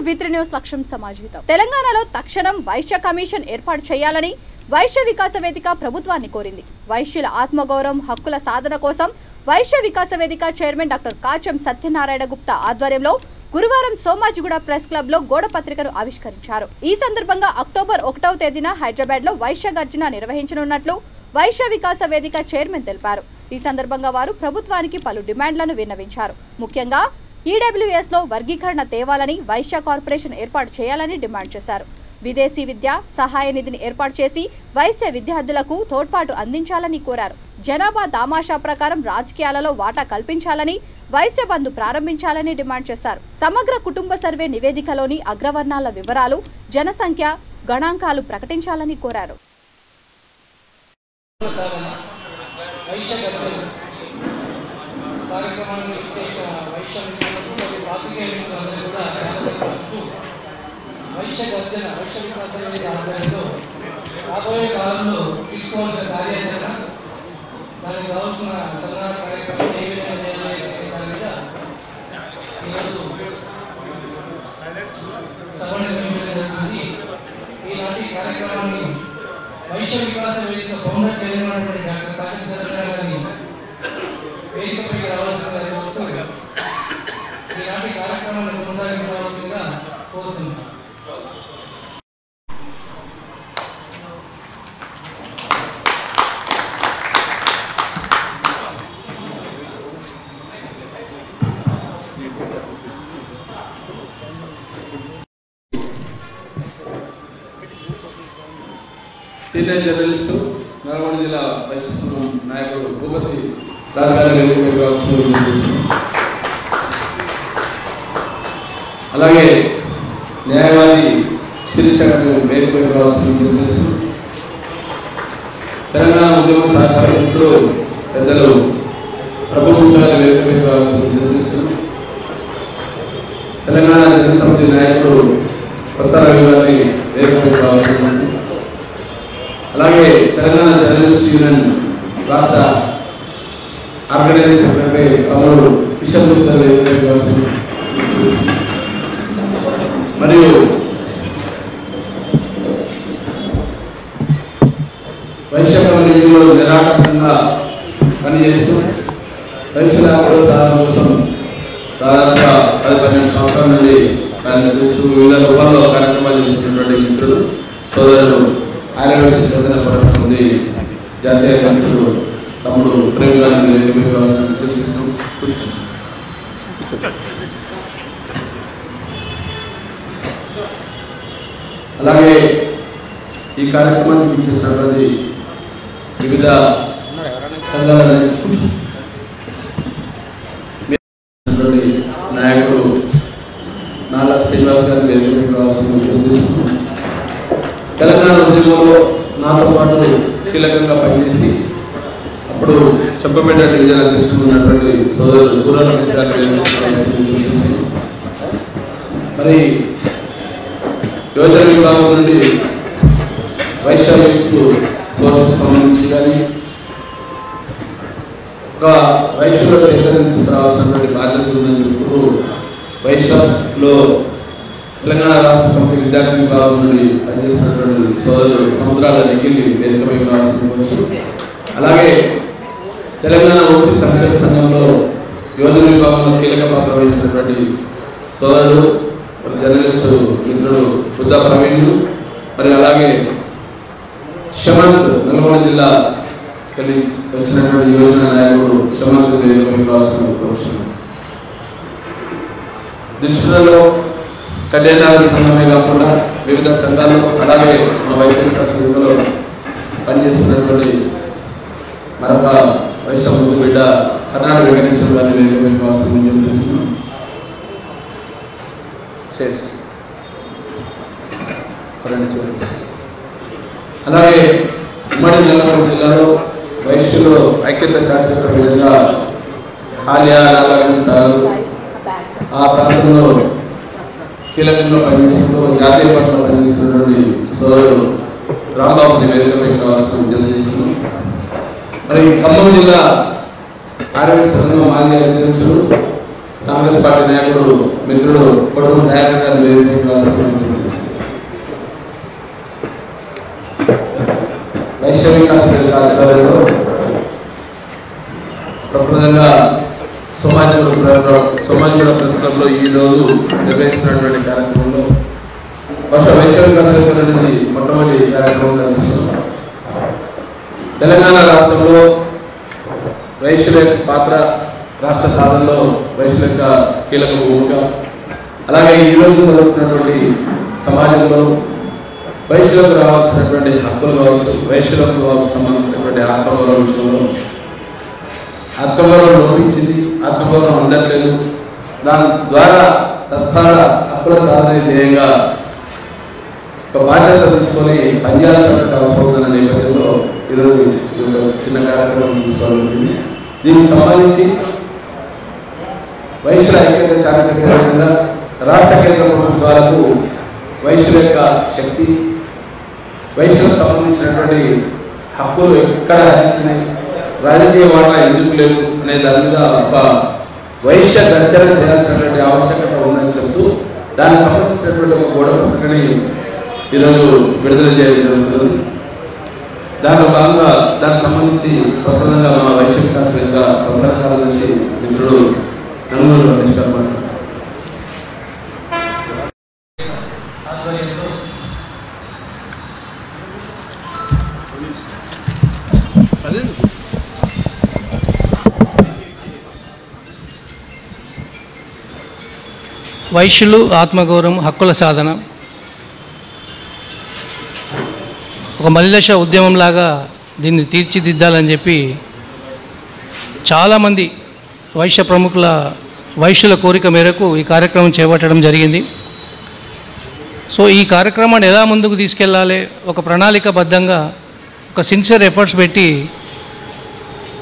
V3 news లక్ష్యం సమాజహితం. తెలంగాణలో తక్షణం వైశ్య కమిషన్ ఏర్పాటు చేయాలని వైశ్య వికాస వేదిక ప్రభుత్వాన్ని కోరింది. వైశ్యుల ఆత్మగౌరవం హక్కుల సాధన కోసం వైశ్య వికాస వేదిక చైర్మన్ డాక్టర్ కాచం సత్యనారాయణ గుప్తా ఆధ్వర్యంలో గురువారం సోమాజిగూడ ప్రెస్ క్లబ్ లో గోడ పత్రికను ఆవిష్కరించారు. ఈ సందర్భంగా అక్టోబర్ 1వ తేదీన హైదరాబాద్ లో వైశ్య గర్జన నిర్వహించనున్నట్లు వైశ్య వికాస వేదిక చైర్మన్ తెలిపారు. ఈ సందర్భంగా వారు ప్రభుత్వానికి పలు డిమాండ్లను విన్నవించారు. ముఖ్యంగా ఈడబ్ల్యూఎస్ లో వర్గీకరణ తేవాలని, వైశ్య కార్పొరేషన్ ఏర్పాటు చేయాలని డిమాండ్ చేశారు. విదేశీ విద్య సహాయ నిధిని ఏర్పాటు చేసి వైశ్య విద్యార్థులకు తోడ్పాటు అందించాలని కోరారు. జనాభా దామాషా ప్రకారం రాజకీయాలలో వాటా కల్పించాలని, వైశ్య బంధు ప్రారంభించాలని డిమాండ్ చేశారు. సమగ్ర కుటుంబ సర్వే నివేదికలోని అగ్రవర్ణాల వివరాలు, జనసంఖ్య గణాంకాలు ప్రకటించాలని కోరారు. వైశ్య గర్జన వైశ్య వికాస వేదిక ఆధ్వర్యంలో రాబోయే కాలంలో తీసుకోవాల్సిన కార్యాచరణ, దానికి కావాల్సిన సలహా కార్యక్రమం ఏ విధంగా చేయాలి దాని మీద ఈరోజు సభ నిర్వహించడం జరుగుతుంది. ఈనాటి కార్యక్రమాన్ని వైశ్య వికాస వేదిక founder chairman doctor Kacham Satyanarayana గారిని వేదికపైకి రావాల్సిందిగా కోరుతూ ఈనాటి కార్యక్రమాన్ని కొనసాగించవలసిందిగా కోరుతున్నాను. సీనియర్ జర్నలిస్ట్ నల్గొండ జిల్లా వైశ్య సంఘం నాయకుడు భూపతి రాజగారి, అలాగే న్యాయవాది శిరీష గారి వేదికపై రావాల్సిన తెలంగాణ ఉద్యమ సహకార మిత్రులు పెద్దలు ప్రభుత్వం గారి వేదికపై రావాల్సిన తెలంగాణ జనసమితి నాయకుడు కొత్త రవి గారి వేదికపై రావాల్సిన, అలాగే తెలంగాణ జర్నలిస్ట్ యూనియన్ రాష్ట్ర ఆర్గనైజింగ్ సెక్రటరీ తమ్ముడు కిషన్ గుప్తా మరియు వైశ్య కమ్యూనిటీలో నిరాటంకంగా పనిచేస్తూ వైశ్యుల ప్రోత్సాహం కోసం దాదాపుగా 10-12 సంవత్సరాల నుండి దాన్ని చూస్తూ వివిధ రూపాల్లో కార్యక్రమాలు చేస్తున్నటువంటి మిత్రులు సోదరులు ఆర్యవైశ్య చంద్ర పరమసంది జాతీయ అధ్యక్షుడు తమ్ముడు ప్రేమ్ గారిని చూపిస్తున్నాం. అలాగే ఈ కార్యక్రమాన్ని వీక్షిస్తున్నటువంటి వివిధ సంఘాల నాయకుడు నాలా శ్రీనివాస్ గారిని కావాల్సిన తెలంగాణ ఉద్యమంలో నాతో పాటు కీలకంగా పనిచేసి అప్పుడు చెప్పబడ్డ డివిజన్ అధ్యక్షుడు ఉన్నటువంటి సోదరులు గుర్రాల మరి యువజన విభాగం నుండి వైశ్య కోర్సు సంబంధించి కానీ ఒక వైశ్యుల చైతన్యం తీసుకురావాల్సినటువంటి బాధ్యత ఉందని చెప్పుడు వైశ్యలో తెలంగాణ రాష్ట్ర సమితి విద్యార్థి విభాగం నుండి పనిచేస్తున్నటువంటి సోదరులు సముద్రాల నిఖిల్ వేదికపై రావాల్సిన, అలాగే తెలంగాణ ఓసీ సంక్షేమ సంఘంలో యువజన విభాగంలో కీలక పాత్ర వహించినటువంటి సోదరుడు జర్నలిస్టు మిత్రుడు బుద్ధ ప్రవీణ్, మరి అలాగే షమంత్ నల్గొండ జిల్లా వచ్చినటువంటి యువజన నాయకుడు షమంత్ వేదికపై రావాల్సిన దిల్సులలో కళ్యాణ సంఘమే కాకుండా వివిధ సంఘాలు, అలాగే మా వైశ్య సంఘంలో పనిచేస్తున్నటువంటి మరొక వైశ్య ముందు బిడ్డ కర్ణాటక వెంకటేశ్వర గారిని చేస్తున్నాం. అలాగే ఉమ్మడి నల్గొండ జిల్లాలో వైశ్యులు ఐక్యత చారిత్రక విధంగా ఆలియా నాగార్జున సాగర్ ఆ ప్రాంతంలో కీలకంగా పనిచేస్తూ జాతీయ పట్ల పనిచేస్తున్నటువంటి సోదరుడు రాంబాబుని వేదికపై కావాల్సిన విద్యను చేస్తున్నాం. మరి ఖమ్మం జిల్లా ఆర్ఎస్ సంఘం మాజీ అధ్యక్షుడు కాంగ్రెస్ పార్టీ నాయకుడు మిత్రుడు కొడుకు దయాకర్ గారి వేదికగా వైశ్య వికాస్ వేదిక ఆధ్వర్యంలో ప్రప్రదంగా సోమాజిగూడ ప్రెస్ క్లబ్లో ఈరోజు నిర్వహిస్తున్నటువంటి కార్యక్రమంలో వైశ్య వికాస్ వేదిక అనేది మొట్టమొదటి కార్యక్రమం నిర్వహిస్తున్నాం. తెలంగాణ రాష్ట్రంలో వైశ్యుల పాత్ర రాష్ట్ర సాధనలో వైశ్యుల యొక్క కీలక భూమిక, అలాగే ఈరోజు జరుగుతున్నటువంటి సమాజంలో వైశ్యులకు రావాల్సినటువంటి హక్కులు కావచ్చు, వైశ్యులకు సంబంధించినటువంటి ఆత్మగౌరవ విషయంలో ఆత్మగౌరవం లోపించింది, ఆత్మగౌరవం అందట్లేదు. దాని ద్వారా తద్వారా హక్కుల సాధన ధ్యేయంగా ఒక బాధ్యత తీసుకొని పనిచేయాల్సినటువంటి అవసరం ఉన్న నేపథ్యంలో ఈరోజు చిన్న కార్యక్రమం తీసుకోవాలని దీనికి సంబంధించి వైశ్యుల ఐక్యత చారిత్రకంగా రాష్ట్ర కేంద్ర ప్రభుత్వాలకు వైశ్యుల యొక్క శక్తి, వైశ్యులకు సంబంధించినటువంటి హక్కులు ఎక్కడ హరించినాయి, రాజకీయ వాటా ఎందుకు లేవు అనే దాని మీద ఒక వైశ్య గర్జన చేయాల్సినటువంటి ఆవశ్యకత ఉందని చెప్తూ దానికి సంబంధించినటువంటి ఒక గోడ పత్రికని ఈరోజు విడుదల చేయడం జరుగుతుంది. దానిలో భాగంగా దానికి సంబంధించి ప్రధానంగా మా వైశ్య వికాస్ వేదిక ప్రధాన కార్యదర్శి మిత్రుడు నలుగురు రమేశ్వర్ వైశ్యులు ఆత్మగౌరవం హక్కుల సాధన ఒక మలిదశ ఉద్యమంలాగా దీన్ని తీర్చిదిద్దాలని చెప్పి చాలామంది వైశ్య ప్రముఖుల వైశ్యుల కోరిక మేరకు ఈ కార్యక్రమం చేపట్టడం జరిగింది. సో ఈ కార్యక్రమాన్ని ఎలా ముందుకు తీసుకెళ్ళాలి, ఒక ప్రణాళికబద్ధంగా ఒక సిన్సియర్ ఎఫర్ట్స్ పెట్టి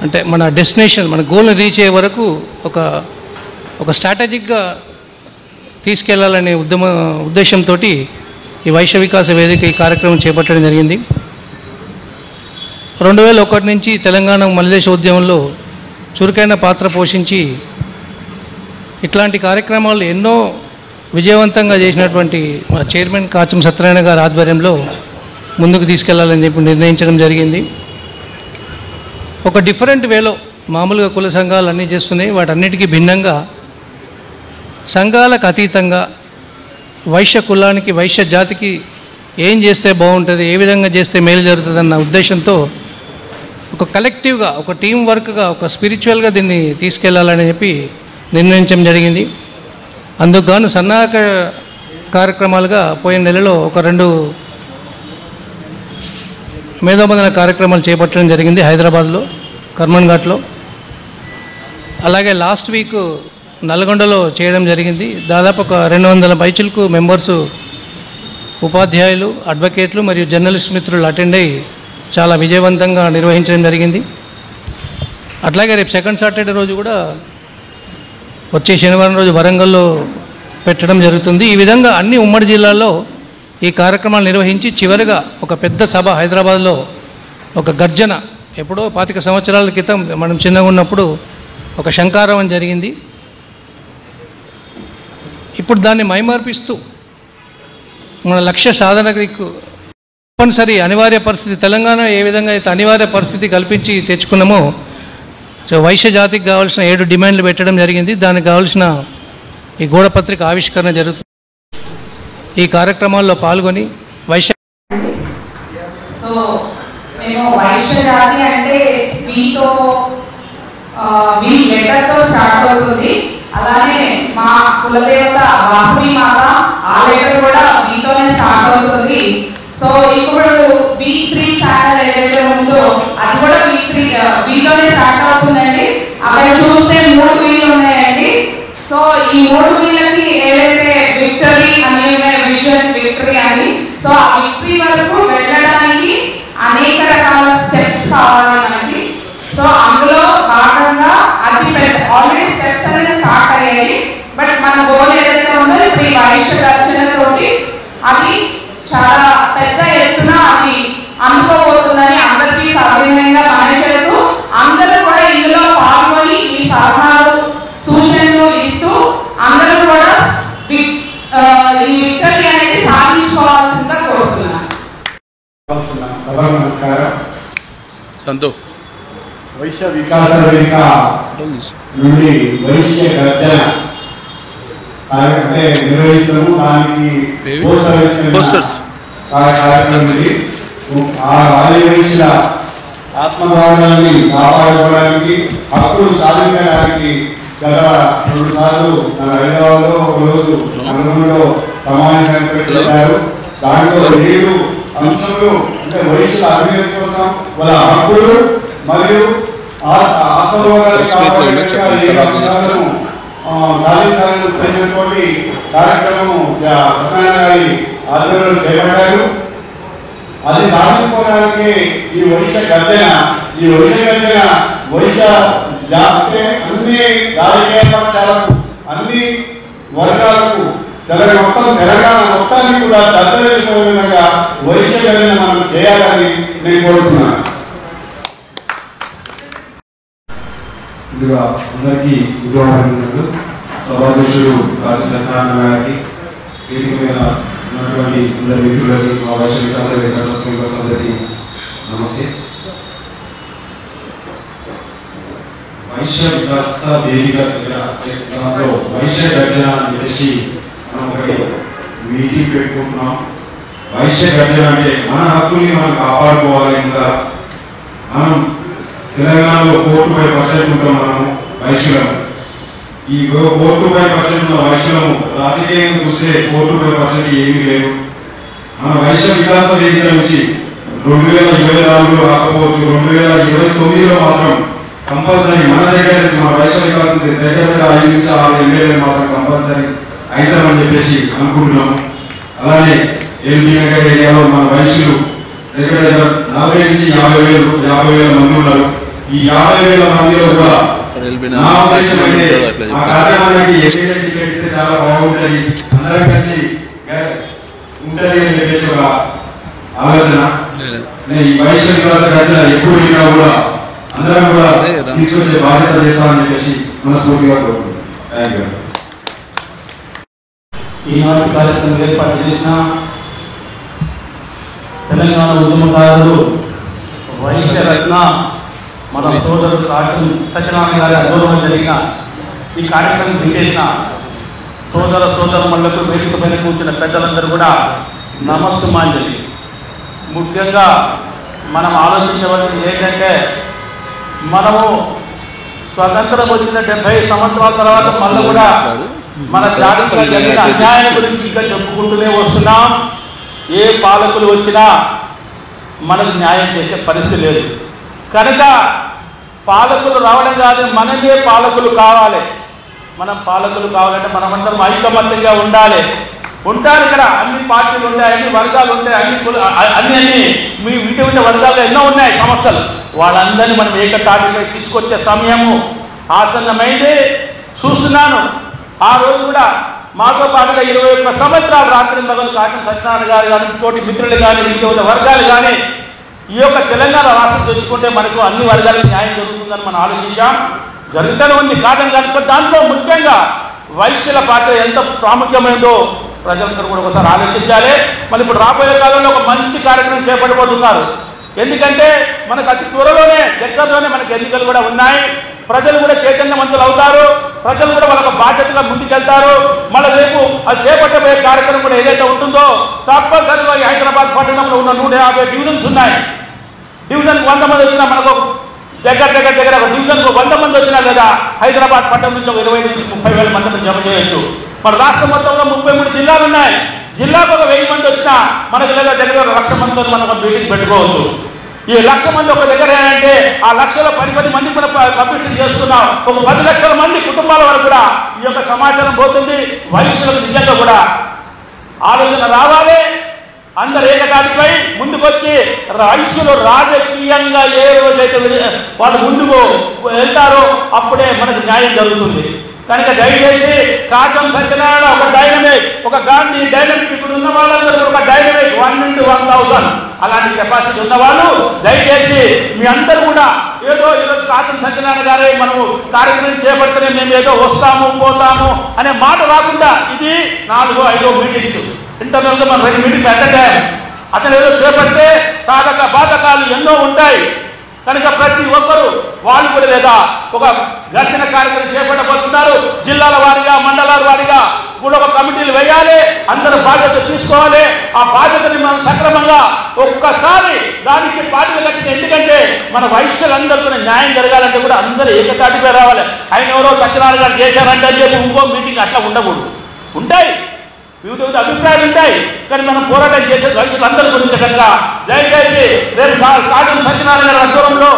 అంటే మన డెస్టినేషన్ మన గోల్ని రీచ్ అయ్యే వరకు ఒక స్ట్రాటజిక్గా తీసుకెళ్లాలనే ఉద్దేశంతో ఈ వైశ్య వికాస వేదిక ఈ కార్యక్రమం చేపట్టడం జరిగింది. 2001 నుంచి తెలంగాణ మలిదేశ ఉద్యమంలో చురుకైన పాత్ర పోషించి ఇట్లాంటి కార్యక్రమాలు ఎన్నో విజయవంతంగా చేసినటువంటి మా చైర్మన్ కాచం సత్యనారాయణ గారి ఆధ్వర్యంలో ముందుకు తీసుకెళ్లాలని చెప్పి నిర్ణయించడం జరిగింది. ఒక డిఫరెంట్ వేలో మామూలుగా కుల సంఘాలు అన్నీ చేస్తున్నాయి, వాటన్నిటికీ భిన్నంగా సంఘాలకు అతీతంగా వైశ్య కులానికి వైశ్య జాతికి ఏం చేస్తే బాగుంటుంది, ఏ విధంగా చేస్తే మేలు జరుగుతుందన్న ఉద్దేశంతో ఒక కలెక్టివ్గా ఒక టీం వర్క్గా ఒక స్పిరిచువల్గా దీన్ని తీసుకెళ్లాలని చెప్పి నిర్ణయించడం జరిగింది. అందుకు గాను సన్నాహక కార్యక్రమాలుగా పోయిన నెలలో ఒక 2 మేధోబంధన కార్యక్రమాలు చేపట్టడం జరిగింది హైదరాబాద్లో కర్మన్ ఘాట్లో. అలాగే లాస్ట్ వీక్ నల్గొండలో చేయడం జరిగింది. దాదాపు ఒక 200 పైచిలకు మెంబర్సు ఉపాధ్యాయులు, అడ్వకేట్లు మరియు జర్నలిస్ట్ మిత్రులు అటెండ్ అయ్యి చాలా విజయవంతంగా నిర్వహించడం జరిగింది. అట్లాగే రేపు సెకండ్ సాటర్డే రోజు కూడా వచ్చే శనివారం రోజు వరంగల్లో పెట్టడం జరుగుతుంది. ఈ విధంగా అన్ని ఉమ్మడి జిల్లాల్లో ఈ కార్యక్రమాలు నిర్వహించి చివరిగా ఒక పెద్ద సభ హైదరాబాద్లో ఒక గర్జన ఎప్పుడో 25 సంవత్సరాల క్రితం మనం చిన్నగా ఉన్నప్పుడు ఒక శంకారావం జరిగింది. ఇప్పుడు దాన్ని మైమార్పిస్తూ మన లక్ష్య సాధనకు తప్పనిసరి అనివార్య పరిస్థితి తెలంగాణ ఏ విధంగా అయితే అనివార్య పరిస్థితి కల్పించి తెచ్చుకున్నామో సో వైశ్య జాతికి కావాల్సిన 7 డిమాండ్లు పెట్టడం జరిగింది. దానికి కావాల్సిన ఈ గోడపత్రిక ఆవిష్కరణ జరుగుతుంది. ఈ కార్యక్రమాల్లో పాల్గొని వైశ్య సో మేము వైశ్య జాతి అంటే వీతో వీ లెటర్తో స్టార్ట్ అవుతుంది. అలానే మా కులదేవత వాసవి మాత ఆ లెటర్ కూడా వీతోనే స్టార్ట్ అవుతుంది. సో ఇప్పుడు V3 ఛానల్ ఏదైతే ఉందో అది కూడా వీతోనే స్టార్ట్ అవుతుందండి. అక్కడ చూస్తే 3 వీలు ఉన్నాయండి. సో ఈ 3 వీళ్ళకి ఏదైతే విక్టరీ అని ఉన్నాయి, విజన్ విక్టరీ అని, సో ఆ విక్టరీ వరకు వెళ్ళడానికి అనేక రకాల స్టెప్స్ కావాలి మనకి. సో అందులో భాగంగా అది ఆల్రెడీ స్టెప్స్ అనేది స్టార్ట్ అయ్యాయి. బట్ మన గోల్ ఏదైతే ఉందో ఇప్పుడు ఈ వైశ్య రచనతోటి అది చాలా పెద్ద ఎత్తున అది అందుకోబోతుందని అందరికీ సవినయంగా మనవి చేస్తూ అందరూ కూడా ఇందులో పాల్గొని ఈ సలహాలు సూచనలు ఇస్తూ ఈ విక్టరీ అనేది సాధించుకోవాల్సిందిగా కోరుతున్నాను. సభకు నమస్కారం. సంతోష్ వైశ్య వికాస వేదిక నుండి వైశ్య గర్జన అంటే నిర్వహిస్తాము. దానికి పోస్టర్స్ కార్యక్రమం ఇది. ఆ ఆదివైశ్యుల ఆత్మగౌరవాన్ని కాపాడుకోవడానికి, హక్కులు సాధించడానికి గత 2 సార్లు హైదరాబాద్లో ఒకరోజు నల్గొండలో సమావేశం పెట్టేశారు. దాంట్లో 7 అంశాలు అంటే వైశ్యుల అభివృద్ధి కోసం, వాళ్ళ హక్కులు మరియు ఆత్మగౌరవాన్ని కాపాడడానికి సాధించాలని ఉద్దేశంతో కార్యక్రమం సత్యనారాయణ గారి ఆధ్వర్యంలో చేపట్టారు. అది సాధించుకోవడానికి ఈ వైశ్య గర్జన వైశ్య అంటే అన్ని రాజకీయ పక్షాలకు, అన్ని వర్గాలకు, తెలంగాణ మొత్తాన్ని కూడా దత్తరించుకునే విధంగా వైశ్య గర్జన మనం చేయాలని నేను కోరుతున్నాను. ముందుగా అందరికీ ఉద్యోగపడినట్లు సభాధ్యక్షుడు రాజు సత్యనారాయణ గారికి, వేదిక మీద ఉన్నటువంటి అందరి మిత్రులకి, మా వైశ్య వికాస వేదిక అందరికీ నమస్తే. వైశ్య వికాస వేదిక దగ్గర దాంట్లో వైశ్య గర్జన అని చెప్పేసి మనం ఒకటి మీటింగ్ పెట్టుకుంటున్నాం. వైశ్య గర్జన అంటే మన హక్కుల్ని మనం కాపాడుకోవాలి. ఇంకా మనం తెలంగాణలో 4-5% ఉంటాం మనము వైశ్యులము. ఈ 4-5% ఉన్న వైశ్యులము రాజకీయంగా చూస్తే 4-5% ఏమీ లేవు. మన వైశ్య వికాస వేదిక నుంచి 2024లో రాకపోవచ్చు, 2029లో మాత్రం కంపల్సరీ మన దగ్గర నుంచి మన వైశ్య వికాసం దగ్గర 5 నుంచి 6 ఎమ్మెల్యేలు మాత్రం కంపల్సరీ అవుతామని చెప్పేసి అనుకుంటున్నాము. అలానే ఎల్బీ నగర్ ఏరియాలో మన వైశ్యులు దగ్గర 40 నుంచి 50,000 మంది ఉన్నారు. ఈ 50,000 మందిలో కూడా నా ఉద్దేశం అయితే ఆ కార్యక్రమానికి ఎమ్మెల్యే టికెట్ ఇస్తే చాలా బాగుంటుంది, అందరం కలిసి ఉంటుంది అని చెప్పేసి ఒక ఆలోచన. ఈ వైశ్య వికాస గర్జన ఎప్పుడు విన్నా కూడా అందరం కూడా తీసుకొచ్చే బాధ్యత చేస్తామని చెప్పేసి మనస్ఫూర్తిగా కోరుకుంటున్నాను. ఈనాటి కార్యక్రమం ఏర్పాటు చేసిన తెలంగాణ ఉద్యమకారులు వైశ్య రత్న మన సోదరుడు సత్యనారాయణ గారి ఆధ్వర్యంలో జరిగిన ఈ కార్యక్రమం విచ్చేసిన సోదరులకు వేదిక పైన కూర్చున్న పెద్దలందరూ కూడా నమస్సుమాంజలి. ముఖ్యంగా మనం ఆలోచించవలసింది ఏంటంటే, మనము స్వతంత్రం వచ్చిన 70 సంవత్సరాల తర్వాత మళ్ళీ కూడా మన జాతికి జరిగిన అన్యాయం గురించి ఇంకా చెప్పుకుంటూనే వస్తున్నాం. ఏ పాలకులు వచ్చినా మనకు న్యాయం చేసే పరిస్థితి లేదు. కనుక పాలకులు రావడం కాదు, మనమే పాలకులు కావాలి. మనం పాలకులు కావాలంటే మనమందరం ఐకమత్యంగా ఉండాలి. ఇక్కడ అన్ని పార్టీలు ఉంటాయి, అన్ని వర్గాలు ఉంటాయి, అన్ని మీ వివిధ వర్గాల్లో ఎన్నో ఉన్నాయి సమస్యలు. వాళ్ళందరినీ మనం ఏకతాటిపై తీసుకొచ్చే సమయము ఆసన్నమైంది. చూస్తున్నాను ఆ రోజు కూడా మాతో పాటుగా 21 సంవత్సరాలు రాత్రి మగలు కాటం సత్యనారాయణ గారు కానీ, తోటి మిత్రులు కానీ, వివిధ వర్గాలు కానీ ఈ యొక్క తెలంగాణ రాష్ట్రం తెచ్చుకుంటే మనకు అన్ని వర్గాలకు న్యాయం జరుగుతుందని మనం ఆలోచించాం. జరుగుతూనే ఉంది కాదని కనుక దాంట్లో ముఖ్యంగా వైశ్యుల పాత్ర ఎంత ప్రాముఖ్యమైనదో ప్రజలందరూ కూడా ఒకసారి ఆలోచించాలి. మళ్ళీ ఇప్పుడు రాబోయే కాలంలో ఒక మంచి కార్యక్రమం చేపట్టబోతున్నారు. ఎందుకంటే మనకు అతి త్వరలోనే దగ్గరలోనే మనకు ఎన్నికలు కూడా ఉన్నాయి. ప్రజలు కూడా చైతన్యవంతులు అవుతారు. ప్రజలు కూడా వాళ్ళకు బాధ్యతగా ముందుకెళ్తారు. మళ్ళీ రేపు అది చేపట్టబోయే కార్యక్రమం కూడా ఏదైతే ఉంటుందో తప్పనిసరిగా ఈ హైదరాబాద్ పట్టణంలో ఉన్న 150 డివిజన్స్ ఉన్నాయి. డివిజన్కి 100 మంది వచ్చినా మనకు దగ్గర ఒక డివిజన్కు 100 మంది వచ్చినా లేదా హైదరాబాద్ పట్టణం నుంచి 25 నుంచి 30,000 మందిని జమ చేయొచ్చు. మన రాష్ట్రం మొత్తంలో 33 జిల్లాలు ఉన్నాయి. జిల్లాకు ఒక 1000 మంది వచ్చినా మనకు లేదా దగ్గర 1,00,000 మందితో మనం ఒక మీటింగ్ పెట్టుకోవచ్చు. ఈ 1,00,000 మంది ఒక దగ్గర అంటే ఆ 1,00,000లో 10 మంది కూడా పబ్లిసిటీ చేసుకున్నాం. ఒక 10 లక్షల మంది కుటుంబాల వరకు కూడా ఈ యొక్క సమాచారం పోతుంది. వైశ్యులకు నిజంగా కూడా ఆలోచన రావాలి. అందరు ఏకతాటిపై ముందుకొచ్చి వైశ్యులు రాజకీయంగా ఏ రోజైతే వాళ్ళు ముందుకు వెళ్తారో అప్పుడే మనకు న్యాయం జరుగుతుంది. కనుక దయచేసి కాటం సత్యనారాయణ ఒక డైనమిక్, ఒక గాంధీ డైనమిక్, ఇప్పుడు ఉన్న వాళ్ళందరూ ఒక డైనమిక్ 1 into 1000 అలాంటి కెపాసిటీ ఉన్నవాళ్ళు దయచేసి మీ అందరూ కూడా ఏదో ఈరోజు కాటన్ సత్యనారాయణ గారే మనము కార్యక్రమం చేపడితేనే మేము ఏదో వస్తాము పోతాము అనే మాట రాకుండా ఇది 4-5 మీటింగ్స్ ఇంటర్నల్గా మనం 2 మీటింగ్లు అటెండ్ అయ్యాం. అతను ఏదో చేపడితే సాధక బాధకాలు ఎన్నో ఉంటాయి కనుక ప్రతి ఒక్కరూ వాళ్ళు కూడా లేదా ఒక ఘర్షణ కార్యక్రమం చేపట్టబోతున్నారు. జిల్లాల వారీగా మండలాల వారీగా కూడా ఒక కమిటీలు వేయాలి. అందరూ బాధ్యత తీసుకోవాలి. ఆ బాధ్యతని మనం సక్రమంగా ఒక్కసారి దానికి పార్టీలు కట్టింది. ఎందుకంటే మన వైశ్యులందరూ కూడా న్యాయం జరగాలంటే కూడా అందరూ ఏకతాటిపై రావాలి. ఆయన ఎవరో సత్యనారాయణ గారు చేశారంటే అని చెప్పి ఇంకో మీటింగ్ అట్లా ఉండకూడదు. ఉంటాయి వివిధ అభిప్రాయాలు ఉంటాయి కానీ మనం పోరాటం చేసే వైద్యులందరి గురించి కనుక దయచేసి రేపు కాటన్ సత్యనారాయణ గారి ఆధ్వర్యంలో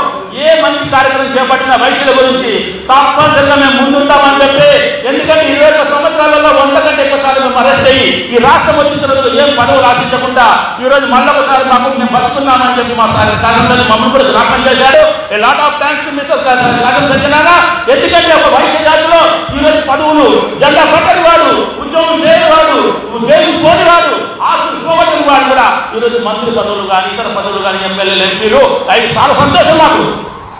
ఏ మంచి కార్యక్రమం చేపట్టిన వైద్యుల గురించి తప్పనిసరిగా మేము ముందుంటామని చెప్పి ఎందుకంటే 20 సంవత్సరాలలో 100 కంటే ఎక్కువసారి మేము అరెస్ట్ అయ్యి ఈ రాష్ట్రం వచ్చిన తర్వాత ఏం పదవులు ఆశించకుండా ఈరోజు మళ్ళీ ఒకసారి మాకు మేము బతుకున్నామని చెప్పి మా కాటన్ మమ్మల్ని కూడా జ్ఞాపకం చేశాడు. A lot of thanks to mister cotton Satyanarayana. ఎందుకంటే ఒక వైశ్య జాతిలో ఈరోజు పదవులు జెండా పట్టని వాడు ఉద్యోగం చేయనివాడు జైలు పోనివాడు ఆస్తులు పోగొట్టిన వాడు కూడా ఈరోజు మంత్రి పదవులు కానీ ఇతర పదవులు కానీ ఎమ్మెల్యేలు ఎంపీలు అవి చాలా సంతోషం మాకు.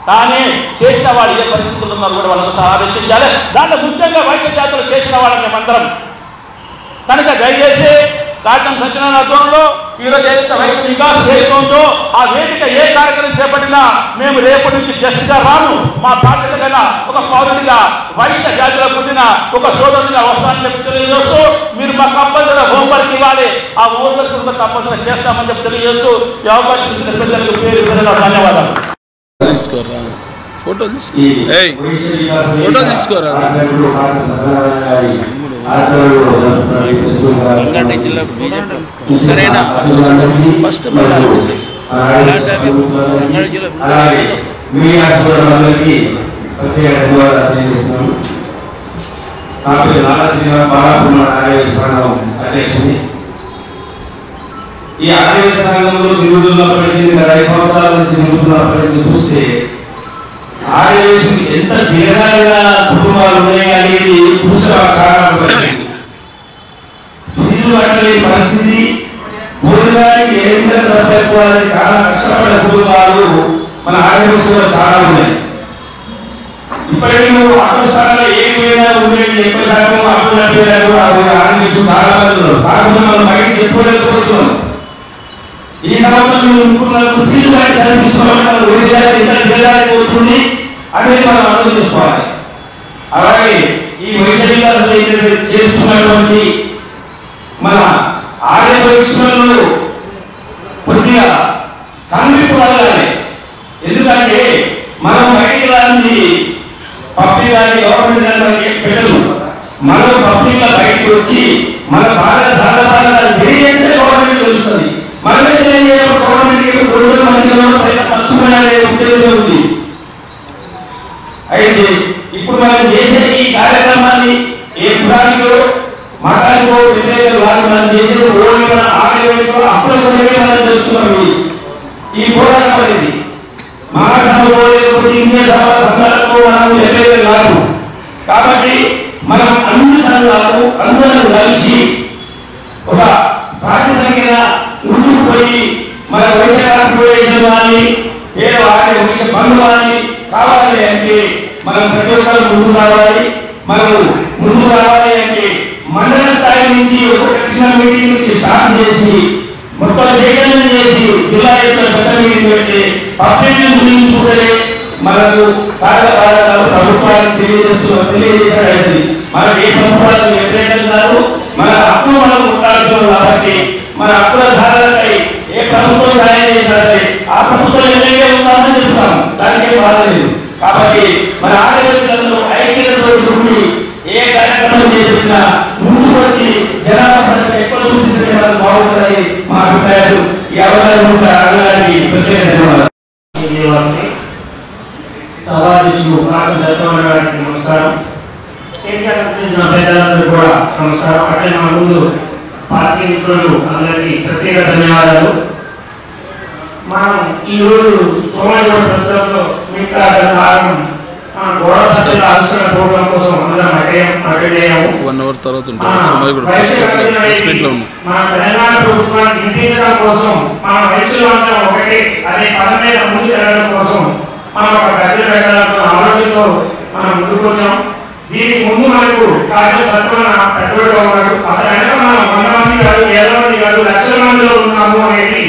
కానీ చేసిన వాళ్ళు ఏ పరిస్థితులు ఉన్నారు కూడా వాళ్ళకు ఆలోచించాలి. దాంట్లో ముఖ్యంగా వైశ్య జాతులు చేసిన వాళ్ళని మేమందరం కనుక దయచేసి కాటన్ సత్యనారాయణ ఆధ్వర్యంలో ఈరోజు ఏదైతే వైశ్య వికాస్ వేదిక ఉందో ఆ వేదిక ఏ కార్యక్రమం చేపట్టినా మేము రేపటి నుంచి గెస్ట్గా రాము. మా బాధ్యత గల ఒక పౌరుడిగా వైశ్య జాతిలో పుట్టిన ఒక సోదరుడిగా వస్తానని చెప్పి తెలియజేస్తూ మీరు మాకు కంపల్సరీ హోంవర్క్ ఇవ్వాలి. ఆ హోంవర్క్ కూడా తప్పనిసరిగా చేస్తామని చెప్పి తెలియజేస్తూ ఈ అవకాశం ఇచ్చిన ప్రజలకు పేరు ధన్యవాదాలు. ఫోటో తీసుకోరా ఫస్ట్ అధ్యక్షుని ఈ ఆర్య సంఘంలో తిరుగుతున్నప్పటి నుంచి 5 సంవత్సరాల నుంచి తిరుగుతున్నప్పటి నుంచి చూస్తే ఆర్యవేశం ఎంత దీర్ఘాలుగా కుటుంబాలు ఉన్నాయి అనేది చూసే చాలా ఫీజు కట్టలే పరిస్థితి భోజనానికి ఏ విధంగా తప్పించుకోవాలని చాలా కష్టపడే కుటుంబాలు మన ఆర్యవేశంలో చాలా ఉన్నాయి. ఇప్పటికీ నువ్వు ఆటోశాలలో ఏమైనా ఉండేది 70% ఆర్యవేశం చాలా మంది ఉన్నారు. కాకుండా మనం బయటకు చెప్పుకోలేకపోతున్నాం. ఈ సంవత్సరం ముఖ్యంగా ఫీజు కట్టి చదివించుకోవడం జిల్లాకి పోతుంది అనేది మనం ఆలోచించుకోవాలి. అలాగే ఈ వైద్యులు చేస్తున్నటువంటి మన ఆర్య వైద్యులు కొద్దిగా కనిపింపు కలగాలి. ఎందుకంటే మనం బయటికి రాని పబ్లిక్ కానీ గవర్నమెంట్ పెట్టదు. మనం పబ్లిక్ గా బయటకు వచ్చి మన బాగా సాధపాలు తెలియజేస్తే గవర్నమెంట్ తెలుస్తుంది. మనమే తెలియజేయడం గవర్నమెంట్ మంచిగా ఉంది. అయితే ఇప్పుడు మనం చేసే ఈ కార్యక్రమాన్ని ఏ పురాణికో మతానికో వ్యతిరేక మనం చేసే ఆలయంలో అప్పుడు మనం తెలుసుకున్నాం. ఈ పోరాటం అనేది మహాసభలో ఇండియా సభ సంఘాలకు మనం వ్యతిరేకం కాదు. కాబట్టి మనం అన్ని సంఘాలకు అందరూ కలిసి ఒక బాధ్యత ముందుకు పోయి మన వైశ్య కార్పొరేషన్ కానీ ఏదో వైశ్య బంధు కానీ కావాలి అంటే మనం ప్రతి ఒక్కరు ముందు రావాలి. మనము ముందు రావాలి అంటే మండల స్థాయి నుంచి ఒక చిన్న మీటింగ్ నుంచి స్టార్ట్ చేసి మొత్తం చైతన్యం చేసి జిల్లా యొక్క పెద్ద మీటింగ్ పెట్టి పబ్లిక్ గురించి చూడలే మనకు సాగబాధలు ప్రభుత్వానికి తెలియజేసేది. మనకు ఏ ప్రభుత్వాలకు వ్యతిరేకం కాదు. మన హక్కులు మనం కొట్లాడుతున్నాం కాబట్టి మన హక్కుల సాధనకై ఏ ప్రభుత్వం సాయం చేశారంటే ఆ ప్రభుత్వం ఎన్నికే ఉందామని చెప్తాం. దానికే బాధ లేదు. కాబట్టి మన ఆరోగ్యంలో ఐక్యతతో ఉండి ఏ కార్యక్రమం చేసినా ముందు వచ్చి జనాభా ఎక్కువ చూపిస్తే మనకు బాగుంటుందని మా అభిప్రాయాలు. ఈ అవకాశం అడగడానికి ప్రత్యేక ధన్యవాదాలు. సభాధ్యక్షుడు కాటన్ సత్యనారాయణ గారికి నమస్కారం. పెద్దలందరూ కూడా నమస్కారం. అట్లే మన ముందు పార్టీ మిత్రులు అందరికీ ప్రత్యేక ధన్యవాదాలు. మనం ఈరోజు సోమవారం ప్రస్తుతంలో మిగతా కారణం గోడ సభ్యుల ఆలోచన ప్రోగ్రాం కోసం అందరం అటెండ్ అయ్యాము. 1 hour తర్వాత మన తెలంగాణ ప్రభుత్వాన్ని నిర్మించడం కోసం మన వయసులో ఒకటి అనే పదం మీద ముందుకు వెళ్ళడం కోసం మనం ఒక గద్దె పెట్టాలన్న ఆలోచనతో మనం ముందుకు వచ్చాం. దీనికి ముందు మనకు కాజల్ సత్వన పెద్దోడుగా ఉన్నాడు. అతని వెనక మనం 100 మంది కాదు, 50 మంది కాదు, లక్షల మందిలో ఉన్నాము అనేది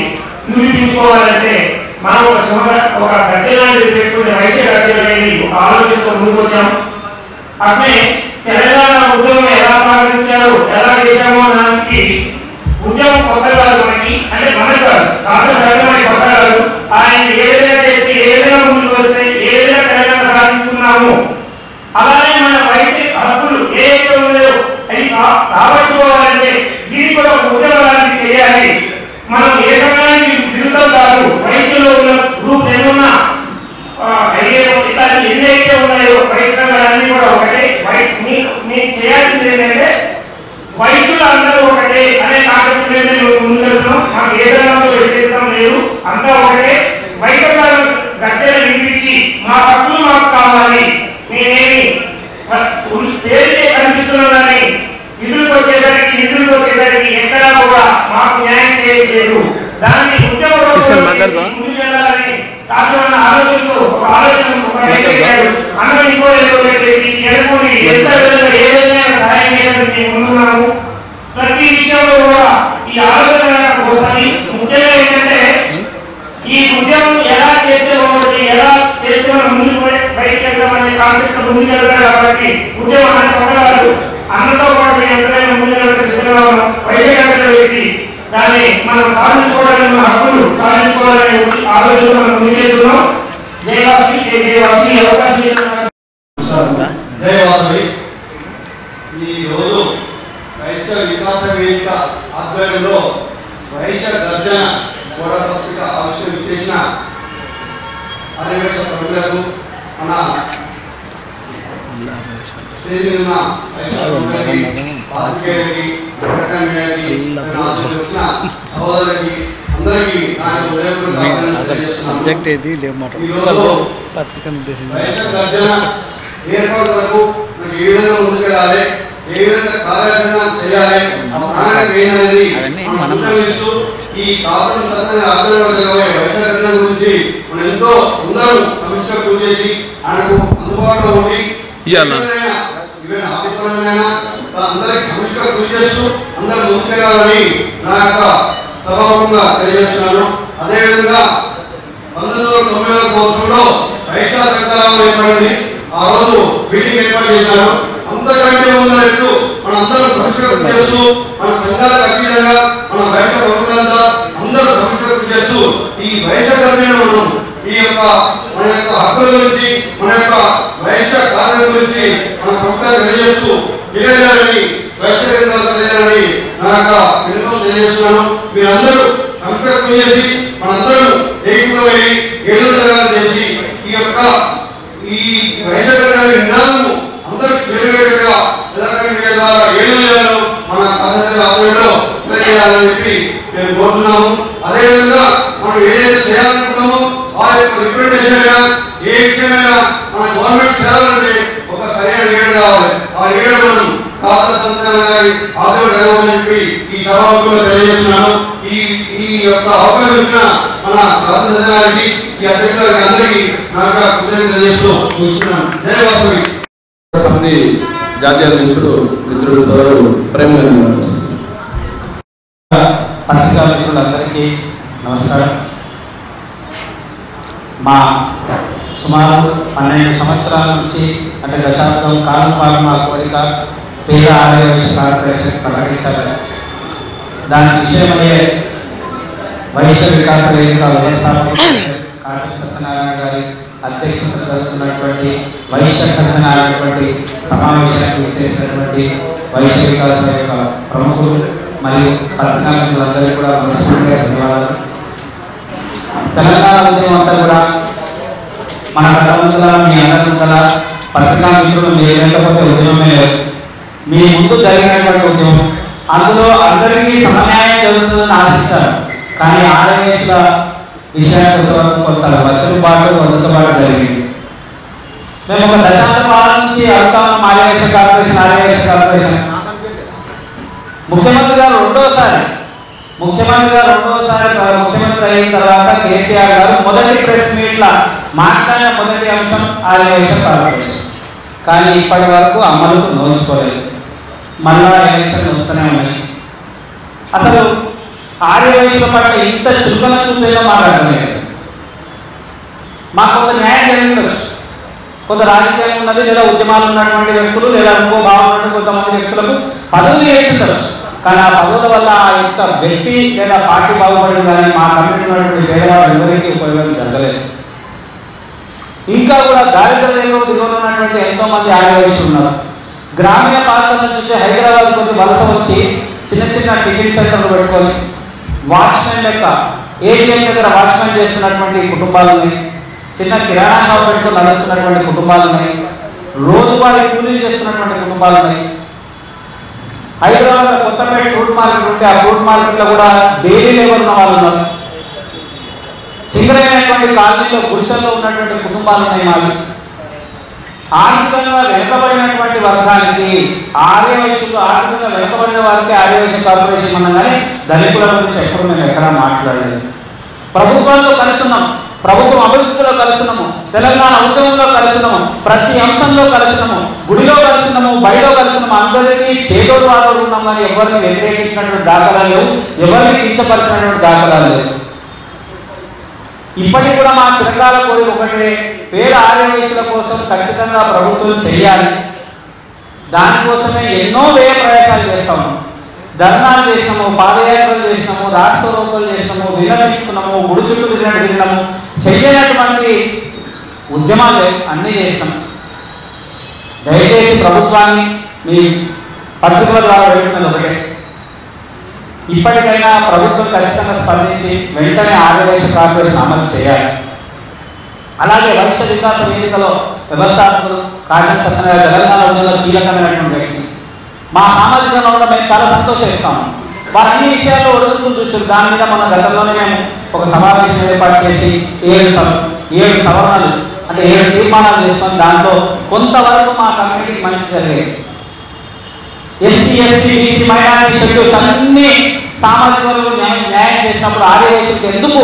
నిరూపించుకోవాలంటే మనం ఒక గద్దె లాంటిది పెట్టుకునే వైశ్య గద్దెలు అనేది ఒక ఆలోచనతో ముందుకు వచ్చాం. అట్లే తెలంగాణ ఉద్యమం ఎలా సాగించారో ఎలా చేశామో అనడానికి ఉద్యమం కొత్త కాదు మనకి, అంటే మనకు కాదు, కాజల్ సత్వన కొత్త కాదు. ఆయన ఏ విధంగా చేస్తే ఏ విధంగా ముందుకు వస్తే ఏ విధంగా తెలంగాణ సాధించుకున్నాము, అలానే మన వైద్య హక్కులు ఏవైతే ఉన్నాయో అవి రాబట్టుకోవాలంటే దీన్ని కూడా ఉద్యమాన్ని చేయాలి. మనం ఏ సమయానికి విరుద్ధం కాదు. వయసులో ఉన్న గ్రూప్ ఏమున్నా ఎన్నైతే ఉన్నాయో వైద్య సంఘాలన్నీ కూడా ఒకటే. మీకు చేయాల్సింది ఏంటంటే వయసులు అందరూ ఒకటే అనే కాన్సెప్ట్ మీద ముందుకెళ్తున్నాం. మాకు ఏ సంఘంలో వ్యతిరేకం లేదు, అంతా ఒకటే. వైద్య గద్దెలు వినిపించి మా హక్కులు మాకు కావాలి, నేనేమి పేరుకే కనిపిస్తున్నదని నిధులకు వచ్చేసరికి ఎక్కడా కూడా మాకు న్యాయం చేయలేదు. దాన్ని ఉద్యోగం ముందుకు వెళ్ళాలని రాష్ట్రాన్ని ఆలోచనతో ఒక ఆలోచన అన్న ఇంకో చేరుకుని ఎంత ఏ విధంగా సహాయం చేయడానికి ముందున్నాము. ప్రతి విషయంలో కూడా ఈ ఆలోచన పోతుంది. ముఖ్యంగా ఏంటంటే ఈ ఉద్యమం ఎలా చేస్తే ఒకటి ఎలా చేస్తే మనం ముందుకు బయటకు వెళ్తామనే కాన్సెప్ట్ ముందుకు వెళ్తారు. కాబట్టి ఉద్యమం అనేది కొట్టరాదు. అన్నతో పాటు ఎంతైనా ముందుకు వెళ్తే సిద్ధంగా ఉన్నాం. వైద్య వ్యక్తి దాన్ని మనం సాధించుకోవడానికి, మన హక్కులు సాధించుకోవాలనే ఆలోచన మనం ముందుకెళ్తున్నాం. జయవాసి అవకాశం జయవాసవి. ఈ రోజు వైశ్య వికాస వేదిక ఆధ్వర్యంలో వైశ్య గర్జన గోడ పత్రిక ఆవిష్కరణ చేసిన ఆదివేశ ప్రజలకు మన స్టేజ్ మీద ఉన్న పాత్రికేయులకి వచ్చిన సహోదరులకి అందరికీ సబ్జెక్ట్ ఏది వైశ్య గర్జన ఏర్పాటు వరకు మనకి ఏ విధంగా ముందుకెళ్ళాలి, ఏ విధంగా కార్యాచరణ చేయాలి అనేది ఈ కాలం తన ఆధ్వర్యంలో వైశ్య గర్జన గురించి మనం ఎంతో అందరూ సమస్య కృషి చేసి ఆయనకు అందుబాటులో ఉండి ఆఫీస్పరమైనా అందరికి సమస్య కృషి చేస్తూ అందరూ ముందుకెళ్ళాలని నా యొక్క సభాముఖంగా తెలియజేస్తున్నాను. అదేవిధంగా 1990వ సంవత్సరంలో వైశ్య సంఘాలు ఏర్పడింది. ఆ రోజు మీటింగ్ ఏర్పాటు చేశారు. అంతకంటే ముందు మనందరం సమస్య కృషి చేస్తూ మన సంఘాలకు అతీతంగా మన వైశ్య ప్రముఖులంతా అందరూ సమస్య కృషి చేస్తూ ఈ వైశ్య కర్మను మనం మన యొక్క హక్కుల గురించి, మన యొక్క వైశ్య కార్యం గురించి మన ప్రభుత్వాన్ని తెలియజేస్తూ తెలియజేయాలని వైశ్య తెలియాలని నా యొక్క విన్నపం తెలియజేస్తున్నాను. మీరందరూ సమస్య కృషి చేసి మనందరూ ఏకీకృతమై ఏడుదల చేసి ఈ వైశ్య నినాదము అందరూ తెలివేటగా ఏడుదలను మన ఆధ్వర్యంలో తెలియజేయాలని చెప్పి మేము కోరుతున్నాము. అదేవిధంగా మనం ఏదైతే చేయాలనుకున్నామో ఆ యొక్క రిప్రజెంటేషన్ అయినా ఏ విషయమైనా మన గవర్నమెంట్ చేయాలంటే ఒక సరైన లీడర్ కావాలి. ఆ లీడర్ మనం ఆధ్వర్యంలో చెప్పి ఈ సభాముఖంలో తెలియజేస్తున్నాను. ఈ యొక్క అవకాశం ఇచ్చిన మన రాష్ట్రానికి ఈ అధ్యక్షులకి అందరికీ నా యొక్క కృతజ్ఞతలు తెలియజేస్తూ చూస్తున్నాను. జయవాసవి. సమితి జాతీయ అధ్యక్షుడు మిత్రుడు సోదరుడు ప్రేమ పత్రికా మిత్రులందరికీ నమస్కారం. మా సుమారు 12 సంవత్సరాల నుంచి అంటే దశాబ్దం కాలం పాటు మా కోరిక పేద ఆర్యవైశ్య కార్పొరేషన్ ప్రకటించాలని, దాని విషయమయ్యే వైశ్య వికాస వేదిక వ్యవస్థాపకులు కాజల్ సత్యనారాయణ గారి అధ్యక్షతన జరుగుతున్నటువంటి వైశ్య గర్జన అనేటువంటి సమావేశానికి చేసినటువంటి వైశ్య వికాస వేదిక ప్రముఖులు మరియు పత్రికా మిత్రులందరికీ కూడా మనస్ఫూర్తిగా ధన్యవాదాలు. తెలంగాణ ఉద్యమం అంతా కూడా మన కథ మీ అందరి పత్రికా మిత్రులు మీరు లేకపోతే ఉద్యమమే లేదు. మీ ముందు జరిగినటువంటి ఉద్యమం, అందులో అందరికీ సమన్యాయం జరుగుతుందని ఆశిస్తారు. కానీ ఆర్యవైశ్యుల విషయానికి వచ్చే కొంత వెసులుబాటు ఒదులుబాటు జరిగింది. మేము ఒక దశాబ్ద కాలం నుంచి అడుగుతా ఉన్నాం ఆర్యవైశ్య కార్పొరేషన్. ముఖ్యమంత్రి గారు రెండోసారి ముఖ్యమంత్రి అయిన తర్వాత కేసీఆర్ గారు మొదటి ప్రెస్ మీట్ల మాట్లాడిన మొదటి అంశం ఆర్యవైశ్య కార్పొరేషన్. కానీ ఇప్పటి వరకు అమలుకు నోచుకోలేదు. మళ్ళా ఎలక్షన్ వస్తూనే ఉన్నాయి. అసలు ఆర్యవైశ్యుల పట్ల ఇంత చురుకన చూపేదో మాకు అర్థమయ్యేది. మాకు కొంత న్యాయం జరిగిండొచ్చు, కొంత రాజకీయం ఉన్నది, లేదా ఉద్యమాలు ఉన్నటువంటి వ్యక్తులు, లేదా ఇంకో భావన కొంతమంది వ్యక్తులకు పదవులు చేస్తుండొచ్చు. కానీ ఆ పదవుల వల్ల ఆ యొక్క వ్యక్తి లేదా పార్టీ బాగుపడింది. కానీ మా కమిటీ ఉన్నటువంటి పేదవాళ్ళు ఎవరికి ఉపయోగం జరగలేదు. ఇంకా కూడా దారిద్ర్య రేఖకు దిగువన ఉన్నటువంటి ఎంతో మంది ఆర్యవైశ్యులు ఉన్నారు. గ్రామీణ ప్రాంతం నుంచి హైదరాబాద్ కొంత వలస వచ్చి చిన్న చిన్న టిఫిన్ సెంటర్లు పెట్టుకొని వాచ్మెన్ లెక్క ఏటీఎం దగ్గర వాచ్మెన్ చేస్తున్నటువంటి కుటుంబాలని, చిన్న కిరాణా షాప్ పెట్టుకొని నడుస్తున్నటువంటి కుటుంబాలని, రోజువారీ కూలీలు చేస్తున్నటువంటి కుటుంబాలని, హైదరాబాద్ కొత్తపేట ఫ్రూట్ మార్కెట్ ఉంటే ఆ ఫ్రూట్ మార్కెట్లో కూడా డైలీ లేబర్ ఉన్న వాళ్ళు ఉన్నారు. సింగరైనటువంటి కాలనీలో గుడిసెల్లో ఉన్నటువంటి కుటుంబాలు ఉన్నాయి. మావి ఆర్థికంగా వెనుకబడినటువంటి వర్గానికి ఆర్యవైశ్యులు, ఆర్థికంగా వెనుకబడిన వారికి ఆర్యవైశ్య కార్పొరేషన్ అన్నా కానీ ధనికుల గురించి ఎప్పుడు మేము ఎక్కడా మాట్లాడలేదు. ప్రభుత్వంలో కలుస్తున్నాం, ప్రభుత్వం అభివృద్ధిలో కలుస్తున్నాము, తెలంగాణ ఉద్యమంలో కలుస్తున్నాము, ప్రతి అంశంలో కలుస్తున్నాము, గుడిలో కలుస్తున్నాము, బయటలో కలుస్తున్నాము. అందరికీ చేదోడు వాదోడు ఉన్నాం. కానీ ఎవరిని వ్యతిరేకించినటువంటి దాఖలాలు లేవు, ఎవరిని కించపరిచినటువంటి దాఖలాలు లేవు. ఇప్పటికి కూడా మా చిరకాల కోరిక ఒకటే, పేద ఆర్యవైశ్యుల కోసం ఖచ్చితంగా ప్రభుత్వం చేయాలి. దానికోసమే ఎన్నో వ్యయ ప్రయాసాలు చేస్తాము. ధర్నాలు చేసినాము, పాదయాత్రలు చేసినాము, రాష్ట్రోపలు చేసినాము, విన్నవించుకున్నాము, గుడి చుట్టూ తిరిగినాము. చెయ్యనటువంటి ఉద్యమాలు అన్నీ చేసినాం. దయచేసి ప్రభుత్వాన్ని మీ పత్రికల ద్వారా వెళ్తున్నది ఒకటే, ఇప్పటికైనా ప్రభుత్వం ఖచ్చితంగా స్పందించి వెంటనే ఆర్యవైశ్య కార్పొరేషన్ అమలు చేయాలి. అలాగే వైశ్య వికాస వేదికలో వ్యవస్థాపకులు కాజన్ సత్యనారాయణ తెలంగాణ ఉద్యమంలో కీలకమైనటువంటి వ్యక్తి. మా సామాజికంగా కూడా మేము చాలా సంతోషిస్తాము. వారు అన్ని విషయాల్లో ఒడుగుతులు చూస్తారు. దాని మీద మన గతంలోనే మేము ఒక సమావేశం ఏర్పాటు చేసి 7 సవరణలు అంటే 7 తీర్మానాలు చేసుకొని దాంట్లో కొంతవరకు మా కమ్యూనిటీకి మంచి జరిగేది. SC, ST, BC, minority schedules అన్ని సామాజిక వర్గాలకు న్యాయం చేసినప్పుడు ఆర్యవైశ్యులకు ఎందుకు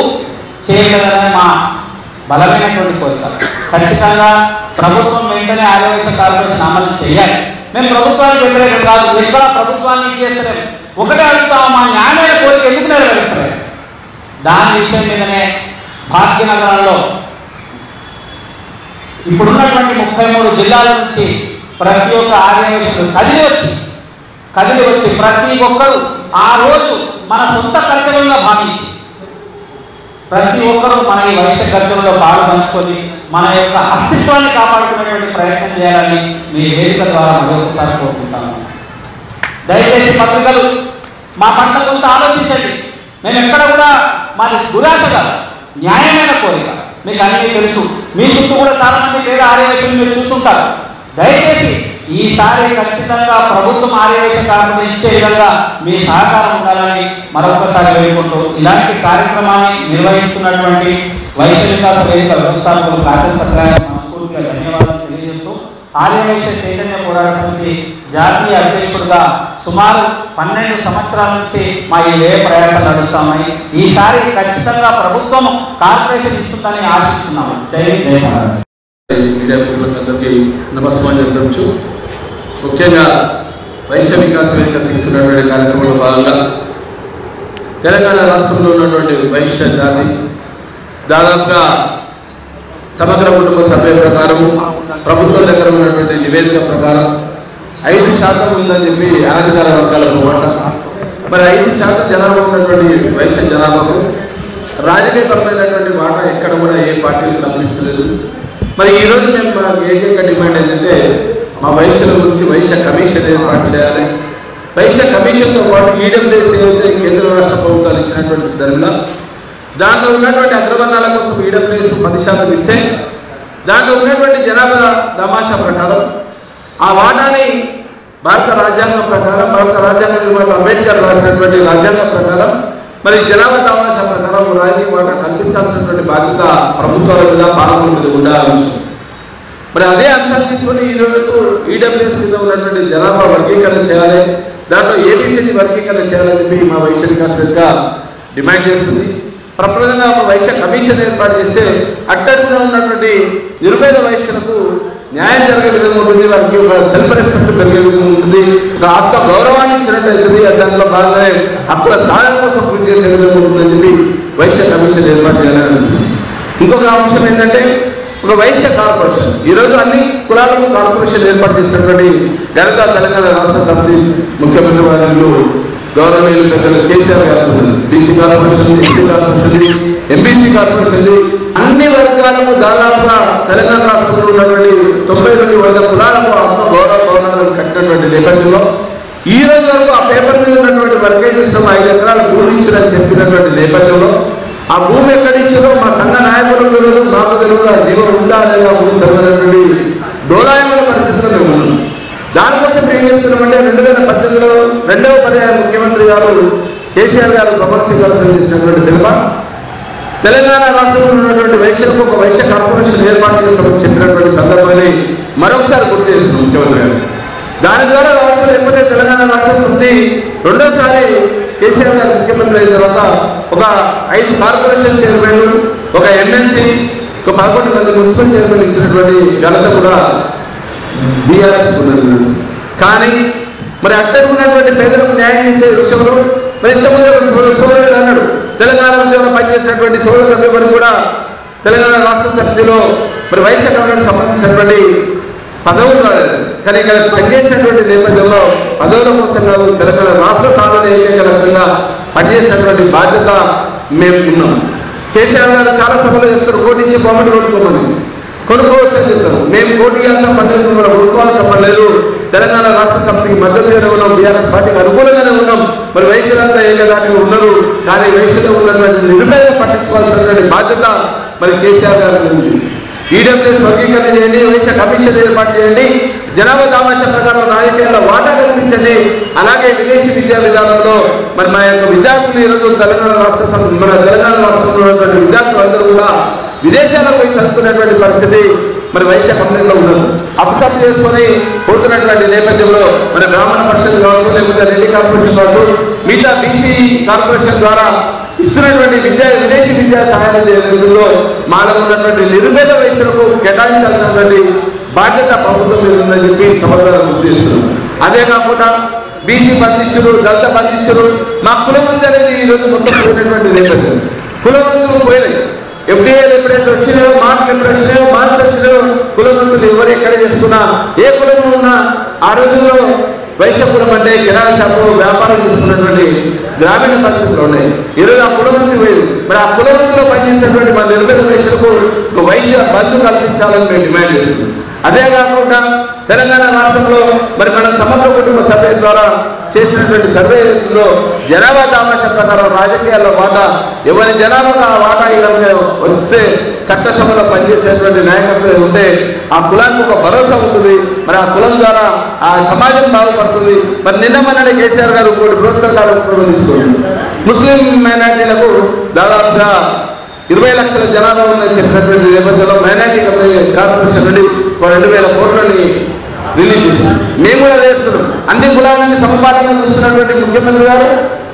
చేయలేదనే మా బలమైనటువంటి కోరిక. ఖచ్చితంగా ప్రభుత్వం వెంటనే ఆర్యవైశ్య కార్పొరేషన్ అమలు చేయాలి. మేము ప్రభుత్వానికి వ్యతిరేకం కాదు, ఎక్కడ ప్రభుత్వాన్ని చేస్తలేము. ఒకటే అడుగుతాము, మా న్యాయమైన కోరిక ఎందుకు నెరవేరుస్తలేదు? దాని విషయం మీదనే భాగ్యనగరంలో ఇప్పుడున్నటువంటి 33 జిల్లాల నుంచి ప్రతి ఒక్క ఆర్యవైశ్యులు కదిలి వచ్చి ప్రతి ఒక్కరు ఆ రోజు మన సొంత కర్తవ్యంగా భావించి ప్రతి ఒక్కరూ మన ఈ వైశ్య కర్తవ్యంలో పాలు పంచుకొని మన యొక్క అస్తిత్వాన్ని కాపాడుకునేటువంటి ప్రయత్నం చేయాలని మీ వేదిక ద్వారా మరొకసారి కోరుకుంటాను. దయచేసి పత్రికలు మా పట్ల కొంత ఆలోచించండి. మేము ఎక్కడ కూడా మాది దురాశ కాదు, న్యాయమైన కోరిక. మీకు అన్నీ తెలుసు. మీ చుట్టూ కూడా చాలా మంది పేద ఆర్యవైశ్యులు మీరు చూస్తుంటారు. దయచేసి ఈసారి ఖచ్చితంగా ప్రభుత్వం ఆర్యవైశ్య కార్పొరేషన్ ఇచ్చే విధంగా మీ సహకారం ఉండాలని మరొకసారి వేడుకుంటూ ఇలాంటి కార్యక్రమాన్ని నిర్వహిస్తున్నటువంటి వైశ్య వికాస వేదిక వ్యవస్థాపకులు కాజన్ సత్యనారాయణ మనస్ఫూర్తిగా ధన్యవాదాలు తెలియజేస్తూ ఆర్యవైశ్య చైతన్య పోరాట సమితి జాతీయ అధ్యక్షుడిగా సుమారు 12 సంవత్సరాల నుంచి మా ఈ వ్యయ ప్రయాసాలు నడుస్తామని ఈసారి ఖచ్చితంగా ప్రభుత్వం కార్పొరేషన్ ఇస్తుందని ఆశిస్తున్నాము. జై జై భారత్. మీడియా మిత్రులందరికీ నమస్కారం చెప్పవచ్చు. ముఖ్యంగా వైశ్య వికాస వేదిక తీసుకున్నటువంటి కార్యక్రమంలో భాగంగా తెలంగాణ రాష్ట్రంలో ఉన్నటువంటి వైశ్య జాతి దాదాపుగా సమగ్ర కుటుంబ సర్వే ప్రకారం ప్రభుత్వం దగ్గర ఉన్నటువంటి నివేదిక ప్రకారం 5% ఉందని చెప్పి అనధికార వర్గాలకు మాట. మరి 5% జనాభా ఉన్నటువంటి వైశ్య జనాభాకు రాజకీయపరమైనటువంటి వాటా ఎక్కడ కూడా ఏ పార్టీలు కల్పించలేదు. మరి ఈరోజు మేము ఏకైక డిమాండ్ ఏంటంటే మా వైశ్యుల గురించి వైశ్య కమిషన్ ఏర్పాటు చేయాలి. వైశ్య కమిషన్తో పాటు ఈడబ్ల్యూఎస్ ఏదైతే కేంద్ర రాష్ట్ర ప్రభుత్వాలు ఇచ్చినటువంటి ధరలో దాంట్లో ఉన్నటువంటి అగ్రవర్ణాల కోసం ఈడబ్ల్యూఎస్ 10% ఇస్తే దాంట్లో ఉన్నటువంటి జనాభా తమాషా ప్రకారం ఆ వాటాని భారత రాజ్యాంగం ప్రకారం భారత రాజ్యాంగ నిర్మాత అంబేద్కర్ రాసినటువంటి రాజ్యాంగం ప్రకారం మరి జనాభా తమాషా ప్రకారం రాజకీయ వాటా కల్పించాల్సినటువంటి బాధ్యత ప్రభుత్వాల మీద పాలకుల మీద ఉండాలని. మరి అదే అంశాలు తీసుకొని ఈరోజు ఈడబ్ల్యూఎస్ కింద ఉన్నటువంటి జనాభా వర్గీకరణ చేయాలి, దాంట్లో ఏబిసిడి వర్గీకరణ చేయాలని చెప్పి మా వైశ్య వికాస్ వేదిక డిమాండ్ చేస్తుంది. ప్రప్రదంగా ఒక వైశ్య కమిషన్ ఏర్పాటు చేస్తే అట్టడుగున ఉన్నటువంటి నిరుపేద వైశ్యులకు న్యాయం జరిగే విధంగా ఉంటుంది, వారికి ఒక సెల్ఫ్ రెస్పెక్ట్ పెరిగే విధంగా ఉంటుంది, ఒక ఆత్మ గౌరవాన్ని ఇచ్చినట్టు అవుతుంది. దాంట్లో భాగంగానే హక్కుల సాధన కోసం కృషి చేసే విధంగా ఉంటుందని చెప్పి వైశ్య కమిషన్ ఏర్పాటు చేయాలని ఉంటుంది. ఇంకొక అంశం ఏంటంటే ఒక వైశ్య కార్పొరేషన్. ఈరోజు అన్ని కులాలకు కార్పొరేషన్ ఏర్పాటు చేసినటువంటి ఘనత తెలంగాణ రాష్ట్ర సమితి ముఖ్యమంత్రి వర్యులు గౌరవనీయులు పెద్దలు KCR garu. BC corporation, SC corporation, MBC corporation, అన్ని వర్గాలకు దాదాపుగా తెలంగాణ రాష్ట్రంలో ఉన్నటువంటి 90 నుండి 100 కులాలకు ఆత్మ గౌరవ భవనాలను కట్టినటువంటి నేపథ్యంలో ఈ రోజు వరకు ఆ పేపర్ మీద ఉన్నటువంటి వర్గేజ్ 5 ఎకరాల భూమి ఇచ్చిందని చెప్పినటువంటి నేపథ్యంలో ఆ భూమి ఎక్కడి నుంచో మా సంఘ నాయకులు తెలియదు, మాకు తెలియదు, ఆ జీవం ఉందా లేదా భూమి తెలియనటువంటి డోలాయమైన పరిస్థితుల్లో మేము ఉన్నాం. దానికోసం ఏం చెప్తున్నామంటే 2018లో 2వ పర్యాయ ముఖ్యమంత్రి గారు కేసీఆర్ గారు ప్రమోషన్ చేసినటువంటి పిలుప తెలంగాణ రాష్ట్రంలో ఉన్నటువంటి వైశ్యులకు ఒక వైశ్య కార్పొరేషన్ ఏర్పాటు చేస్తామని చెప్పినటువంటి సందర్భాన్ని మరొకసారి గుర్తు చేస్తున్నాం ముఖ్యమంత్రి గారు. దాని ద్వారా రాష్ట్రం లేకపోతే తెలంగాణ రాష్ట్రం నుండి రెండోసారి కేసీఆర్ గారు ముఖ్యమంత్రి అయిన తర్వాత ఒక 5 కార్పొరేషన్ చైర్మన్లు, ఒక ఎమ్మెల్సీ, ఒక 11 మంది మున్సిపల్ చైర్మన్ ఇచ్చినటువంటి ఘనత కూడా బీఆర్ఎస్ ఉన్నది. కానీ మరి అక్కడ ఉన్నటువంటి పేదలకు న్యాయం చేసే విషయంలో మరి ఇంతకుముందు సోదరుడు అన్నాడు, తెలంగాణ ఉద్యోగంలో పనిచేసినటువంటి సోదరులు ఎవరు కూడా తెలంగాణ రాష్ట్ర సమితిలో మరి వైశ్య కమిటీకి సంబంధించినటువంటి పదవులు రాలేదు. కానీ ఇక్కడ పనిచేసినటువంటి నేపథ్యంలో పదవుల కోసం కాదు, తెలంగాణ రాష్ట్ర సాధన ఏకైక లక్ష్యంగా పనిచేసినటువంటి బాధ్యత మేము ఉన్నాం. కేసీఆర్ గారు చాలా సభలో చెప్తారు, కోటి నుంచి బొమ్మలు కొనుక్కోమని, కొనుక్కోవచ్చని చెప్తారు. మేము కోటి ఇవ్వాల్సిన పనిలేదు, మనం కొనుక్కోవాల్సిన పనిలేదు, తెలంగాణ రాష్ట్ర సమితికి మద్దతుగానే ఉన్నాం, బీఆర్ఎస్ పార్టీకి అనుకూలంగానే ఉన్నాం. మరి వైశ్యులంతా ఏకదాటిగా ఉన్నారు, కానీ వైశ్యులో ఉన్నటువంటి నిరుపేదలు పట్టించుకోవాల్సినటువంటి బాధ్యత మరి కేసీఆర్ గారు ఉంది. ఈడబ్ల్యూఎస్ వర్గీకరణ చేయండి, వైశ్య కమిషన్ ఏర్పాటు చేయండి, జనాభా దామాషా ప్రకారం రాజకీయాల్లో వాటా కల్పించండి. అలాగే విదేశీ విద్యా విధానంలో మరి మా యొక్క విద్యార్థులు ఈరోజు మన తెలంగాణ రాష్ట్రంలో ఉన్నటువంటి విద్యార్థులందరూ కూడా విదేశాలకు పోయి చదువుకునేటువంటి పరిస్థితి మరి వైశ్య కమిటీలో ఉన్నారు. అప్సప్ చేసుకొని పోతున్నటువంటి నేపథ్యంలో మరి బ్రాహ్మణ పరిషత్ కావచ్చు, లేకపోతే రెడ్డి కార్పొరేషన్ కావచ్చు, మిగతా బీసీ కార్పొరేషన్ ద్వారా ఇస్తున్నటువంటి విదేశీ విద్యా సహాయం చేసేందులో మాలో ఉన్నటువంటి నిరుపేద వైశ్యులకు కేటాయించాల్సినటువంటి బాధ్యత ప్రభుత్వం మీద ఉందని చెప్పి సమాధానం గుర్తు చేస్తున్నారు. అదే కాకుండా బీసీ బంధించులు, దళిత బంధించులు, మా కులమంది అనేది ఈరోజు మొత్తం పోయినటువంటి నేపథ్యం. కులమందులు పోయినాయి. ఎఫ్డీఏలు ఎప్పుడైతే వచ్చినాయో, మార్కులు ఎప్పుడు వచ్చినాయో, మార్క్స్ వచ్చినాయో, కులమంతులు ఎవరు ఎక్కడ చేస్తున్నా, ఏ కులంలో ఉన్నా ఆ రోజుల్లో వైశ్య కులం అంటే కిరాణా షాపు వ్యాపారం చేస్తున్నటువంటి గ్రామీణ పరిస్థితులు ఉన్నాయి. ఈరోజు ఆ కులమంత్రి వేరు. మరి ఆ కులమంత్రిలో పనిచేసేటువంటి మన నిరుపేద వైశ్యులకు ఒక వైశ్య బంధు కల్పించాలని మేము డిమాండ్ చేస్తున్నాం. అదే కాకుండా తెలంగాణ రాష్ట్రంలో మరి మన సమగ్ర కుటుంబ సర్వే ద్వారా చేసినటువంటి సర్వేలో జనాభా దామాషా ప్రకారం రాజకీయాల్లో వాటా ఎవరి జనాభా ఆ వాటా వస్తే చట్టసభలో పనిచేసేటువంటి నాయకత్వం ఉంటే ఆ కులానికి ఒక భరోసా ఉంటుంది. మరి ఆ కులం ద్వారా ఆ సమాజం బాగుపడుతుంది. మరి నిన్న మొన్ననే కేసీఆర్ గారు 1 కోటి ప్రభుత్వ కార్యక్రమం తీసుకుంది. ముస్లిం మైనార్టీలకు దాదాపుగా 20 లక్షల జనాభా ఉందని చెప్పినటువంటి నేపథ్యంలో మైనార్టీ కార్పొరేషన్ నుండి 2,000 కోట్లని రిలీజ్ చేసింది. మేము కూడా అదే చెప్తున్నాం, అన్ని కులాలని సమపాఠంగా చూస్తున్నటువంటి ముఖ్యమంత్రి గారు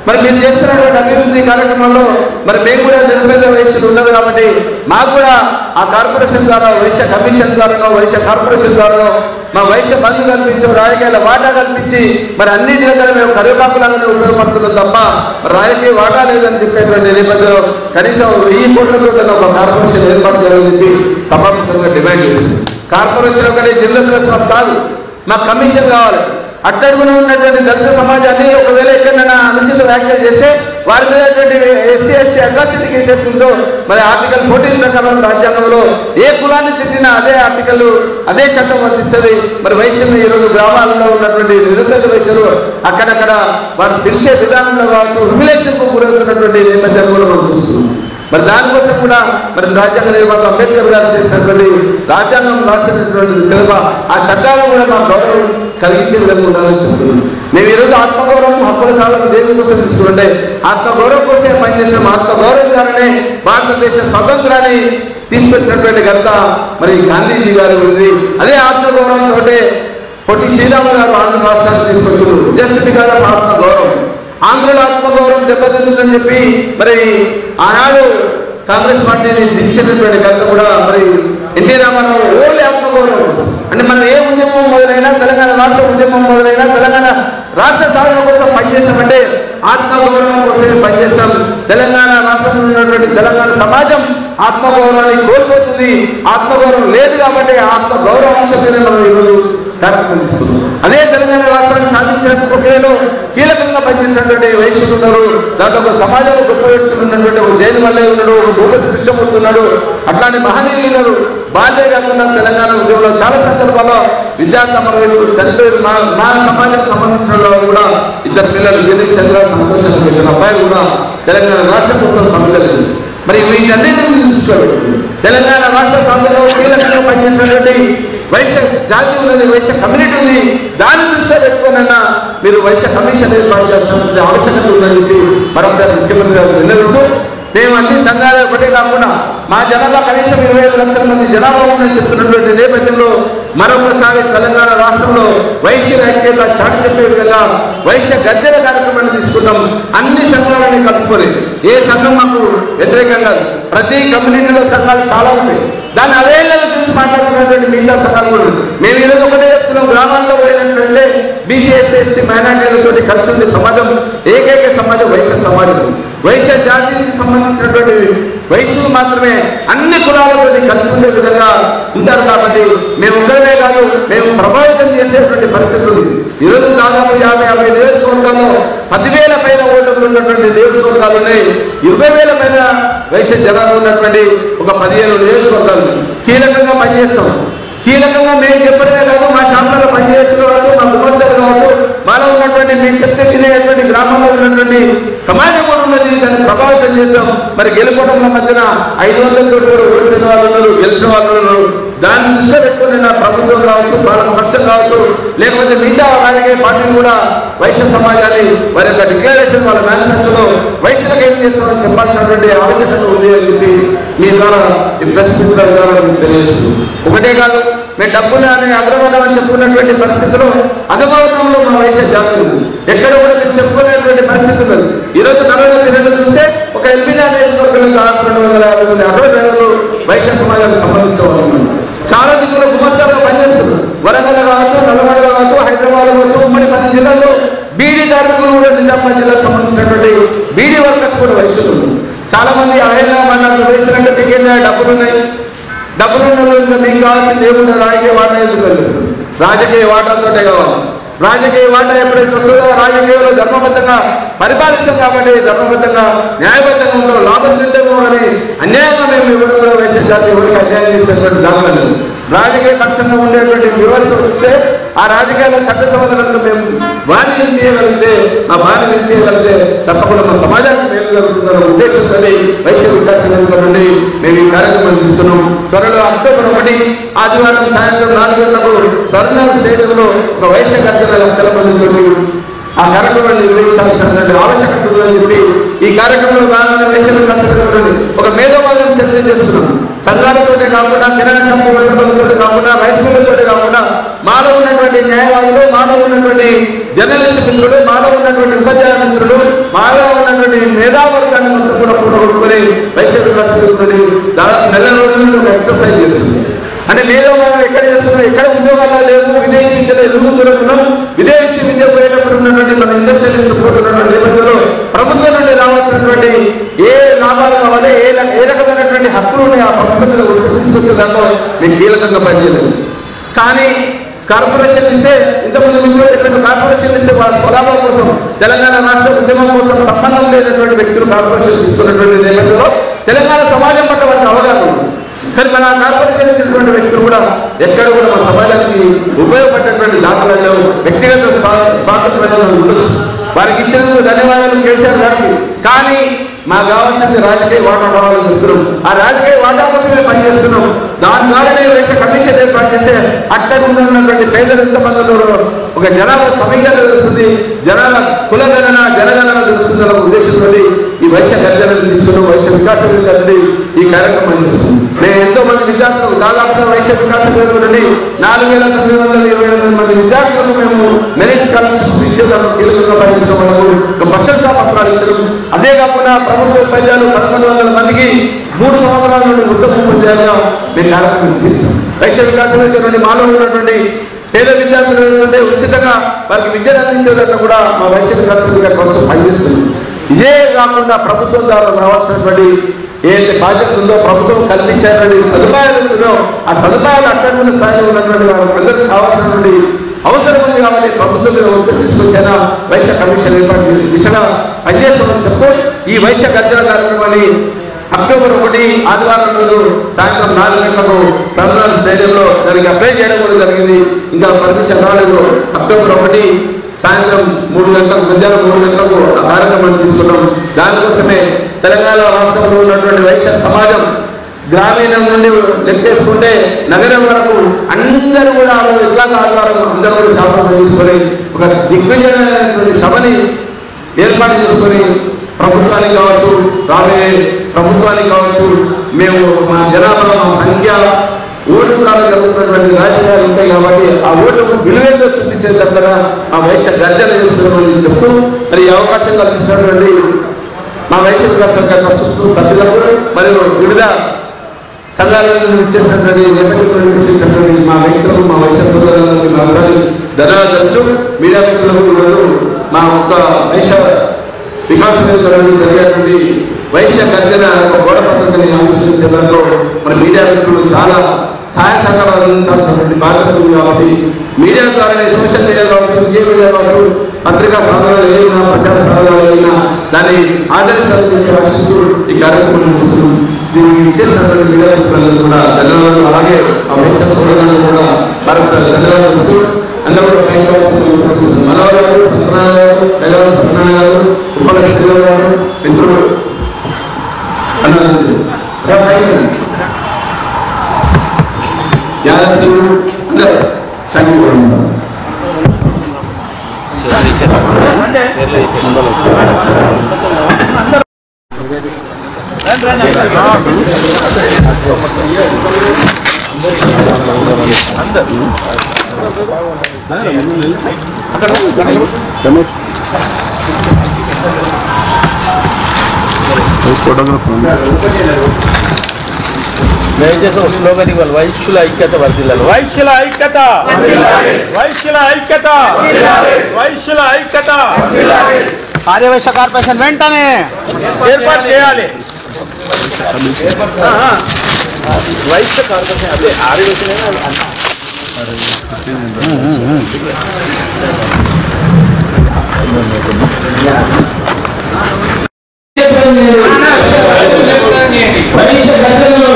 మరి మీరు చేస్తున్నటువంటి అభివృద్ధి కార్యక్రమంలో మరి మేము కూడా నిరుపేద వైశ్యులు ఉండదు కాబట్టి మాకు కూడా ఆ కార్పొరేషన్ ద్వారా, వైశ్య కమిషన్ ద్వారానో, వైశ్య కార్పొరేషన్ ద్వారానో మా వైశ్య బంధు కల్పించి రాజకీయాల వాటా కల్పించి మరి అన్ని జిల్లాలో మేము కరివేపాకులాగానే ఉపయోగపడుతున్నాం తప్ప రాజకీయ వాటా లేదని చెప్పేటువంటి నేపథ్యంలో కనీసం 1000 కోట్లతో ఒక కార్పొరేషన్ ఏర్పాటు చేయాలని చెప్పి సభాముఖంగా డిమాండ్ చేస్తుంది. కార్పొరేషన్ ఒకటి జిల్లా ప్రశ్న కాదు, మాకు కమిషన్ కావాలి. అట్టడుగున ఉన్నటువంటి దళిత సమాజాన్ని ఒకవేళ ఎక్కడైనా అనుచిత వ్యాఖ్యలు చేస్తే వారి మీద ఎస్సీ ఎస్టీ అట్రాసిటీ కేసెస్ ఉందో మరి ఆర్టికల్ 14 ప్రకారం రాజ్యాంగంలో ఏ కులాన్ని తిట్టినా అదే ఆర్టికల్, అదే చట్టం వర్తిస్తుంది. మరి వైశ్యులు ఈరోజు గ్రామాలలో ఉన్నటువంటి నిరుపేద వైశ్యులు అక్కడక్కడ వారు పిలిచే విధానంలో కావచ్చు హ్యూమిలేషన్కు గురవుతున్నటువంటి నేపథ్యాన్ని కూడా మనం చూస్తున్నాం. మరి దానికోసం కూడా మరి రాజ్యాంగ నిర్మాత అంబేద్కర్ గారు చేసినటువంటి రాజ్యాంగం రాసినటువంటి పిలువ ఆ చట్టాలను కూడా మా గౌరవం కలిగించే విధంగా ఉండాలని చెప్తున్నాం. మేము ఈరోజు ఆత్మగౌరవం, హక్కుల సాధన దేని కోసం తీసుకుంటే ఆత్మగౌరవం కోసమే పనిచేసిన ఆత్మగౌరవం ద్వారానే భారతదేశ స్వతంత్రాన్ని తీసుకొచ్చినటువంటి ఘనత మరి గాంధీజీ గారు ఉంది. అదే ఆత్మగౌరవంతో పొట్టి శ్రీరాములు గారు ఆంధ్ర రాష్ట్రాన్ని తీసుకొచ్చారు. జస్ట్ బికాజ్ ఆఫ్ ఆత్మగౌరవం. ఆంధ్రుల ఆత్మగౌరవం దెబ్బతింటుందని చెప్పి మరి ఆనాడు కాంగ్రెస్ పార్టీని దించినటువంటి ఘనత కూడా మరి ఎన్టీ రామారావు ఓన్లీ ఆత్మగౌరవం. అంటే మనం ఏ ఉద్యమం మొదలైనా, తెలంగాణ రాష్ట్ర ఉద్యమం మొదలైనా, తెలంగాణ రాష్ట్ర సాధన కోసం పనిచేస్తామంటే ఆత్మగౌరవం కోసమే పనిచేస్తాం. తెలంగాణ రాష్ట్రంలో ఉన్నటువంటి తెలంగాణ సమాజం ఆత్మగౌరవాన్ని కోల్పోతుంది. ఆత్మగౌరవం లేదు కాబట్టి ఆత్మగౌరవ అంశం మీద మనం ఈరోజు కార్యక్రమం ఇస్తున్నాం. అదే తెలంగాణ రాష్ట్రాన్ని సాధించిన ప్రక్రియలో కీలకంగా పనిచేసినటువంటి వైశ్యులు ఉన్నారు. దాంట్లో ఒక సమాజంలో గొప్ప వ్యక్తులు ఉన్నటువంటి ఒక జైలు మల్లయ్య ఉన్నాడు, ఒక భూపతి కృష్ణమూర్తి ఉన్నాడు. అట్లాంటి మహనీయులు ఉన్నారు. బాధ్యత కాకుండా తెలంగాణ ఉద్యమంలో చాలా సందర్భాల్లో విద్యార్థి అమరవీరులు చనిపోయారు. మా సమాజానికి సంబంధించిన వాళ్ళు కూడా ఇద్దరు పిల్లలు గిరి చంద్ర సంతోషంగా పెట్టిన అబ్బాయి కూడా తెలంగాణ రాష్ట్రం కోసం సమర్థలేదు. మరి వీటన్నిటిని చూసుకోవాలి. తెలంగాణ రాష్ట్ర సాధనలో కీలకంగా పనిచేసినటువంటి వైశ్య జాతి ఉన్నది, వైశ్య కమ్యూనిటీ ఉంది. దాన్ని దృష్టిలో పెట్టుకోనన్నా మీరు వైశ్య కమిషన్ ఏర్పాటు చేస్తున్న ఆవశ్యకత ఉందని చెప్పి మరొకసారి ముఖ్యమంత్రి గారు విన్నవిస్తూ, మేము అన్ని సంఘాలు ఒకటే కాకుండా మా జనాభా కనీసం 25 లక్షల మంది జనాభా ఉందని చెప్తున్నటువంటి నేపథ్యంలో మరొకసారి తెలంగాణ రాష్ట్రంలో వైశ్య ఐక్యత చాటి చెప్పే విధంగా వైశ్య గర్జన కార్యక్రమాన్ని తీసుకున్నాం. అన్ని సంఘాలని కలుపుకొని, ఏ సంఘం మాకు వ్యతిరేకంగా, ప్రతి కమ్యూనిటీలో సంఘాలు చాలా ఉంటాయి. దాన్ని అవేళ్ళలో చూసి మాట్లాడుతున్నటువంటి మిగతా సంఘాలు కూడా మేము ఈరోజు ఒకటే చెప్తున్నాం. గ్రామాల్లో పోయినట్లయితే బీసీ, ఎస్సీ, ఎస్టీ, మైనారిటీలతో కలిసి ఉండే సమాజం ఏకైక సమాజం వైశ్య సమాజం. వైశ్య జాతికి సంబంధించినటువంటి వైశ్యులు మాత్రమే అన్ని కులాలతో కలిసి ఉండే విధంగా ఉంటారు. కాబట్టి మేము ఒక్కరే కాదు, మేము ప్రభావితం చేసేటువంటి పరిస్థితి ఉంది. ఈరోజు దాదాపు 50 నియోజకవర్గాల్లో 10,000 పైన ఓటర్లు ఉన్నటువంటి నియోజకవర్గాలు ఉన్నాయి. 20,000 పైన వైశ్య జనాలు ఉన్నటువంటి ఒక 15 నియోజకవర్గాలు కీలకంగా పనిచేస్తాం. కీలకంగా మేము చెప్పడమే కాదు, మా షాపులలో పనిచేయచ్చు కావచ్చు, మా విమర్శలు కావచ్చు, మాలో ఉన్నటువంటి మేము చెప్తే తినేటువంటి గ్రామంలో ఉన్నటువంటి సమాజం కూడా ఉన్నది. దాన్ని ప్రభావితం చేస్తాం. మరి గెలుపుకోవడంలో మధ్యన 500 తోటి కూడా ఓడిపోయిన వాళ్ళు ఉన్నారు, గెలిచిన వాళ్ళు ఉన్నారు. దాన్ని దృష్టిలో పెట్టుకుని నా ప్రభుత్వం కావచ్చు, పాలక పక్షం కావచ్చు, లేకపోతే మిగతా రాజకీయ పార్టీలు కూడా వైశ్య సమాజాన్ని వారి యొక్క డిక్లరేషన్, వాళ్ళ మేనిఫెస్టోలో వైశ్యులకు ఏం చేస్తామని చెప్పాల్సినటువంటి ఆవశ్యకత ఉంది అని చెప్పి మీ ద్వారా ఈ ప్రెస్ ద్వారా మీకు తెలియజేస్తుంది. ఒకటే కాదు, మేము డబ్బులు అనే అగ్రవర్ణం అని చెప్పుకున్నటువంటి పరిస్థితుల్లో అధమవర్ణంలో మా వైశ్య జాతి ఉంది. ఎక్కడ కూడా మేము చెప్పుకునేటువంటి పరిస్థితి ఉంది. ఈరోజు కరోనా పీరియడ్లో చూస్తే ఒక ఎంపీ నియోజకవర్గంలో 250 మంది ఆటో డ్రైవర్లు వైశ్య సమాజానికి సంబంధించిన వాళ్ళు చాలా దిగులో గుమస్తాలుగా పనిచేస్తున్నారు. వరంగల్ కావచ్చు, నల్గొండ కావచ్చు, హైదరాబాద్ కావచ్చు, ఉమ్మడి 10 జిల్లాల్లో బీడీ కార్మికులు కూడా నిజామాబాద్ జిల్లాకు సంబంధించినటువంటి బీడీ వర్కర్స్ కూడా వైశ్యులు. చాలా మంది హైదరాబాద్ ప్రదేశం అంటే టికెట్ డబ్బులు ఉన్నాయి, డబ్బులున్న ఇంకా మీకు కావాల్సింది ఏముంటుంది? రాజకీయ వాటా ఎందుకు వెళ్ళదు? రాజకీయ వాటాతోటే కావాలి. రాజకీయ వాటా ఎప్పుడైతే వస్తుందో రాజకీయంలో ధర్మబద్ధంగా పరిపాలిస్తాం కాబట్టి ధర్మబద్ధంగా న్యాయబద్ధంగా ఉండవు. లాభం తింటేమో కానీ అన్యాయంగా మేము ఎవరు కూడా వైశ్య జాతి ఎవరికి అన్యాయం చేసేటువంటి దాఖలు రాజకీయ పక్షంగా ఉండేటువంటి వ్యవస్థ వస్తే ఆ రాజకీయాల చట్ట సమాధానంలో మేము వారిని నింపేయగలిగితే, ఆ వారిని నింపేయగలిగితే తప్పకుండా మా సమాజానికి మేలు జరుగుతున్న ఉద్దేశంతో వైశ్య వికాస వేదిక నుండి మేము ఈ కార్యక్రమం ఇస్తున్నాం. త్వరలో అక్టోబర్ 1 ఆదివారం సాయంత్రం 4 గంటలకు స్వర్ణ స్టేడియంలో ఒక వైశ్య గర్జన లక్షల మంది ఆ కార్యక్రమాన్ని నిర్వహించాల్సినటువంటి ఆవశ్యకత ఉందని చెప్పి ఈ కార్యక్రమంలో భాగంగా వైశ్య వికాస ఒక మేధోవాదం చర్చ చేస్తున్నాం. సంఘాలతోటే కాకుండా, కిరాణా షాపు వెంటబడులతో కాకుండా, రైస్ మిల్లతోటే కాకుండా మాలో ఉన్నటువంటి న్యాయవాదులు, మాలో ఉన్నటువంటి జర్నలిస్ట్ మిత్రులు, మాలో ఉన్నటువంటి ఉపాధ్యాయ మిత్రులు, మాలో ఉన్నటువంటి మేధావర్గాన్ని కూడా కూడగొట్టుకుని వైశ్య వికాస దాదాపు 4 రోజుల నుండి ఒక ఎక్సర్సైజ్ చేస్తుంది. అంటే మేధోవాదం ఎక్కడ చేస్తున్నాం? ఎక్కడ ఉద్యోగాలు లేవు, విదేశీ విద్యలో ఎందుకు దొరుకుతున్నాం? విదేశీ విద్య పోయేటప్పుడు ఉన్నటువంటి మన ఇండస్ట్రియలిస్ట్ పోతున్నటువంటి నేపథ్యంలో ప్రభుత్వం నుండి రావాల్సినటువంటి ఏ లాభాలు కావాలి, ఏ రకమైనటువంటి హక్కులు ఉన్నాయి ఆ ప్రభుత్వం మీద తీసుకొచ్చే దాంట్లో మేము కీలకంగా పనిచేయలేదు. కానీ కార్పొరేషన్ ఇస్తే ఇంతకుముందు మిత్రులు చెప్పిన కార్పొరేషన్ ఇస్తే వాళ్ళ స్వలాభం కోసం, తెలంగాణ రాష్ట్ర ఉద్యమం కోసం సంబంధం లేనటువంటి వ్యక్తులు కార్పొరేషన్ ఇస్తున్నటువంటి నేపథ్యంలో తెలంగాణ సమాజం పట్ల వారికి అవగాహన ఉంది. కానీ మన కార్పొరేషన్ ఇచ్చినటువంటి వ్యక్తులు కూడా ఎక్కడ కూడా మన సమాజానికి ఉపయోగపడేటువంటి దాఖలలో వ్యక్తిగత స్వాతంత్రం ఉండదు. వారికి ఇచ్చినందుకు ధన్యవాదాలు కేసీఆర్ గారికి. కానీ మాకు కావాల్సింది రాజకీయ వాటా కావాలని చెప్తున్నాం. ఆ రాజకీయ వాటా కోసమే పనిచేస్తున్నాం. దాని ద్వారానే వైశ్య కమిషన్ ఏర్పాటు చేస్తే అక్కడ ఉన్నటువంటి పేదలు ఎంతమంది ఒక జనాభా సమీకరణ తెలుస్తుంది, జనాల కులగణన జనగణన తెలుస్తుందన్న ఉద్దేశంతో ఈ వైశ్య గర్జనలు తీసుకున్నాం. వైశ్య వికాసం ఈ కార్యక్రమం చేస్తుంది. మేము ఎంతో మంది విద్యార్థులు దాదాపుగా వైశ్య వికాస వేదిక నుండి 4,928 మంది విద్యార్థులకు మేము మెరిట్ స్కాలర్షిప్స్ ఇచ్చేదాన్ని కీలకంగా పనిచేసిన వాళ్ళకు ప్రశంసా పత్రాలు ఇచ్చారు. అదే కాకుండా ప్రభుత్వ ఉపాధ్యాయులు 1,100 మందికి 3 సంవత్సరాల నుండి ఉత్తమ ఉపాధ్యాయులుగా మేము కార్యక్రమం చేస్తాం. వైశ్య వికాస వేదిక నుండి మాలో ఉన్నటువంటి పేద విద్యార్థులు ఉచితంగా వారికి విద్యను అందించేటట్టు కూడా మా వైశ్య వికాస వేదిక కోసం పనిచేస్తుంది. ఇదే కాకుండా ప్రభుత్వం ద్వారా రావాల్సినటువంటి ఏదైతే బాధ్యత ఉందో ప్రభుత్వం కల్పించేటువంటి సదుపాయాలు ఉందో ఆ సదుపాయాలు అక్కడ స్థాయిలో ఉన్నటువంటి వారందరికీ కావాల్సినటువంటి అవసరం ఉంది కాబట్టి ప్రభుత్వం మీద ఒత్తిడి తీసుకొచ్చిన వైశ్య కమిషన్ ఏర్పాటు దిశగా పనిచేస్తామని చెప్తూ ఈ వైశ్య గర్జన కార్యక్రమాన్ని అక్టోబర్ 1 ఆదివారం రోజు సాయంత్రం 4 గంటలకు సర్వనాథ్ స్టేడియంలో దానికి అప్లై చేయడం కూడా జరిగింది. ఇంకా పర్మిషన్ రాలేదు. అక్టోబర్ 1 సాయంత్రం 3 గంటలకు మధ్యాహ్నం 3 గంటలకు ఆ కార్యక్రమాన్ని తీసుకున్నాం. దానికోసమే తెలంగాణ రాష్ట్రంలో ఉన్నటువంటి వైశ్య సమాజం గ్రామీణం నుండి లెక్కేసుకుంటే నగరం వరకు అందరూ కూడా ఎట్లా ఆధారం అందరూ కూడా శాపం తీసుకొని ఒక దిగ్విజయమైనటువంటి సభని ఏర్పాటు చేసుకొని ప్రభుత్వానికి కావచ్చు రాబోయే ప్రభుత్వానికి కావచ్చు మేము మా జనాభా మా సంఖ్య ఓటు కాలం జరుగుతున్నటువంటి రాజకీయాలు ఉంటాయి కాబట్టి ఆ ఓటుకు విలువేందో చూపించే దగ్గర మా వైశ్య గర్జన చేస్తున్నామని చెప్తూ మరి ఈ అవకాశం కల్పించినటువంటి మా వైశ్య వికాస సభ్యులకు మరియు వివిధ సంఘాలను ఇచ్చేసినటువంటి నేపథ్యంలో ఇచ్చేసినటువంటి మా వ్యక్తులకు మా వైశ్య సోదరులకు మరోసారి ధన్యవాదాలు. మీడియా వ్యక్తులకు ఈరోజు మా ఒక్క వైశ్య వికాస జరిగేటువంటి వైశ్య గర్జన ఒక గోడ పద్ధతిని ఆవిష్కరించే దాంట్లో మన మీడియా వ్యక్తులు చాలా సహాయ సహకారాలు అందించాల్సినటువంటి బాధ్యత ఉంది కాబట్టి మీడియా ద్వారానే సోషల్ మీడియా కావచ్చు ఏ మీడియా కావచ్చు పత్రికా సాధనాలు ఏమైనా ప్రచార సాధనాలు ఏమైనా దాన్ని ఆదరించాలని ఆశిస్తూ ఈ కార్యక్రమం దీన్ని చేసినటువంటి మీడియా వ్యక్తులందరూ కూడా ధన్యవాదాలు. అలాగే ఆ వైశ్య సోదరులను కూడా మరొకసారి ధన్యవాదాలు. అందరూ మనోహర్ గారు సత్యనారాయణ గారు సత్యనారాయణ గారు ఉపల శ్రీరావు గారు మిత్రులు యాదశివుడు అందరూ థ్యాంక్ యూ. దయచేసి స్లోగన్ ఇవ్వాలి. వైశ్యుల ఐక్యత వర్ధిల్లాలి. వైశ్యుల ఐక్యత, వైశ్యుల ఐక్యత, వైశ్యుల ఐక్యత. ఆర్యవైశ్య కార్పొరేషన్ వెంటనే ఏర్పాటు చేయాలి. వైశ్య కార్పొరేషన్ అదే ఆర్యవైశ్య వైశ్య గర్జనలో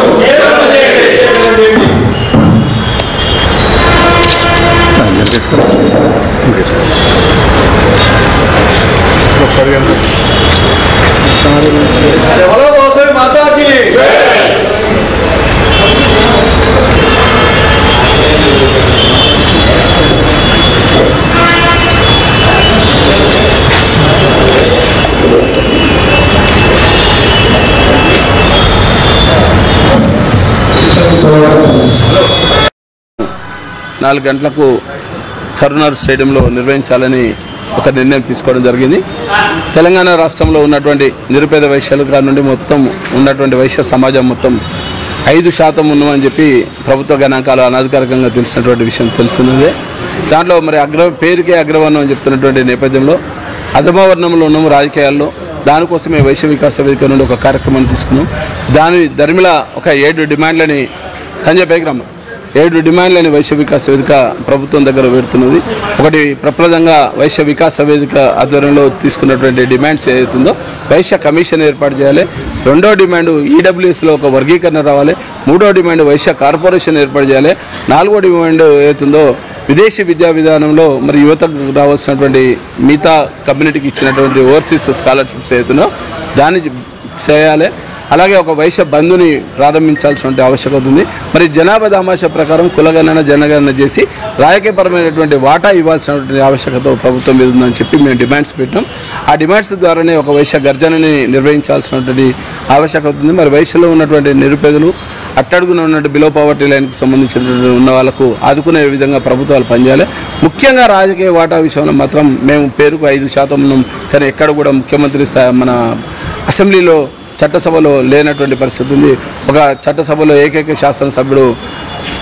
మాతాకి నాలుగు గంటలకు సర్వనాథ్ స్టేడియంలో నిర్వహించాలని ఒక నిర్ణయం తీసుకోవడం జరిగింది. తెలంగాణ రాష్ట్రంలో ఉన్నటువంటి నిరుపేద వైశ్యాల కాడ నుండి మొత్తం ఉన్నటువంటి వైశ్య సమాజం మొత్తం 5% ఉన్నామని చెప్పి ప్రభుత్వ గణాంకాలు అనధికారికంగా తెలిసినటువంటి విషయం తెలుస్తున్నదే. దాంట్లో మరి పేరుకే అగ్రవర్ణం అని చెప్తున్నటువంటి నేపథ్యంలో అధమవర్ణంలో ఉన్నాము రాజకీయాల్లో. దానికోసమే వైశ్య వికాస వేదిక నుండి ఒక కార్యక్రమాన్ని తీసుకున్నాం. దాని ధర్మిల ఒక 7 డిమాండ్లని సంజయ్ పైగ్రామ 7 డిమాండ్లని వైశ్య వికాస వేదిక ప్రభుత్వం దగ్గర పెడుతున్నది. ఒకటి ప్రప్రదంగా వైశ్య వికాస వేదిక ఆధ్వర్యంలో తీసుకున్నటువంటి డిమాండ్స్ ఏదైతుందో వైశ్య కమిషన్ ఏర్పాటు చేయాలి. రెండో డిమాండ్ ఈడబ్ల్యూఎస్లో ఒక వర్గీకరణ రావాలి. మూడో డిమాండ్ వైశ్య కార్పొరేషన్ ఏర్పాటు చేయాలి. నాలుగో డిమాండ్ ఏదైతుందో విదేశీ విద్యా విధానంలో మరి యువతకు రావాల్సినటువంటి మిగతా కమ్యూనిటీకి ఇచ్చినటువంటి ఓవర్సీస్ స్కాలర్షిప్స్ ఏదైతుందో దాన్ని చేయాలి. అలాగే ఒక వైశ్య బంధుని ప్రారంభించాల్సిన ఆవశ్యకత ఉంది. మరి జనాభా దామాష ప్రకారం కులగణన జనగణన చేసి రాజకీయపరమైనటువంటి వాటా ఇవ్వాల్సినటువంటి ఆవశ్యకత ప్రభుత్వం మీద ఉందని చెప్పి మేము డిమాండ్స్ పెట్టాం. ఆ డిమాండ్స్ ద్వారానే ఒక వైశ్య గర్జనని నిర్వహించాల్సినటువంటి ఆవశ్యకత ఉంది. మరి వైశ్యలో ఉన్నటువంటి నిరుపేదలు అట్టడుగున ఉన్నట్టు బిలో పావర్టీ లైన్కి సంబంధించినటువంటి ఉన్న వాళ్ళకు ఆదుకునే విధంగా ప్రభుత్వాలు పనిచేయాలి. ముఖ్యంగా రాజకీయ వాటా విషయంలో మాత్రం మేము పేరుకు 5% ఉన్నాం, కానీ ఎక్కడ కూడా ముఖ్యమంత్రి మన అసెంబ్లీలో చట్టసభలో లేనటువంటి పరిస్థితి ఉంది. ఒక చట్టసభలో ఏకైక శాసనసభ్యుడు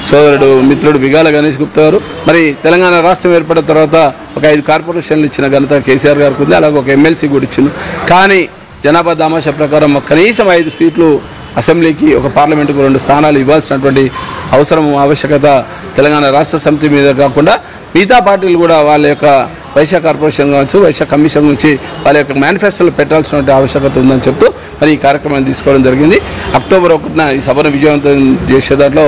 సోదరుడు మిత్రుడు బిగాల గణేష్ గుప్తా గారు. మరి తెలంగాణ రాష్ట్రం ఏర్పడిన తర్వాత ఒక 5 కార్పొరేషన్లు ఇచ్చిన ఘనత కేసీఆర్ గారికి ఉంది, అలాగే ఒక ఎమ్మెల్సీ కూడా ఇచ్చింది. కానీ జనాభా దామాషా ప్రకారం కనీసం 5 సీట్లు అసెంబ్లీకి, ఒక పార్లమెంటుకు 2 స్థానాలు ఇవ్వాల్సినటువంటి అవసరం ఆవశ్యకత తెలంగాణ రాష్ట్ర సమితి మీద కాకుండా మిగతా పార్టీలు కూడా వాళ్ళ యొక్క వైశ్య కార్పొరేషన్ కావచ్చు, వైశ్య కమిషన్ నుంచి వాళ్ళ యొక్క మేనిఫెస్టోలో పెట్టాల్సినటువంటి ఆవశ్యకత ఉందని చెప్తూ మరి ఈ కార్యక్రమాన్ని తీసుకోవడం జరిగింది. అక్టోబర్ 1న ఈ సభను విజయవంతం చేసే దాంట్లో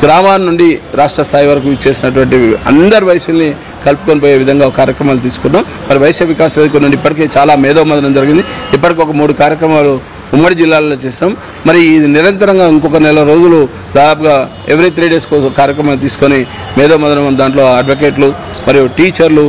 గ్రామాల నుండి రాష్ట్ర స్థాయి వరకు ఇచ్చేసినటువంటి అందరు వైశ్యుల్ని కలుపుకొని పోయే విధంగా కార్యక్రమాలు తీసుకున్నాం. మరి వైశ్య వికాస వేదిక నుండి ఇప్పటికే చాలా మేధోమదనం జరిగింది. ఇప్పటికి ఒక 3 కార్యక్రమాలు ఉమ్మడి జిల్లాల్లో చేస్తాం. మరి ఇది నిరంతరంగా ఇంకొక నెల రోజులు దాదాపుగా ఎవ్రీ 3 days కార్యక్రమాలు తీసుకొని మేధోమదనం దాంట్లో అడ్వకేట్లు మరియు టీచర్లు,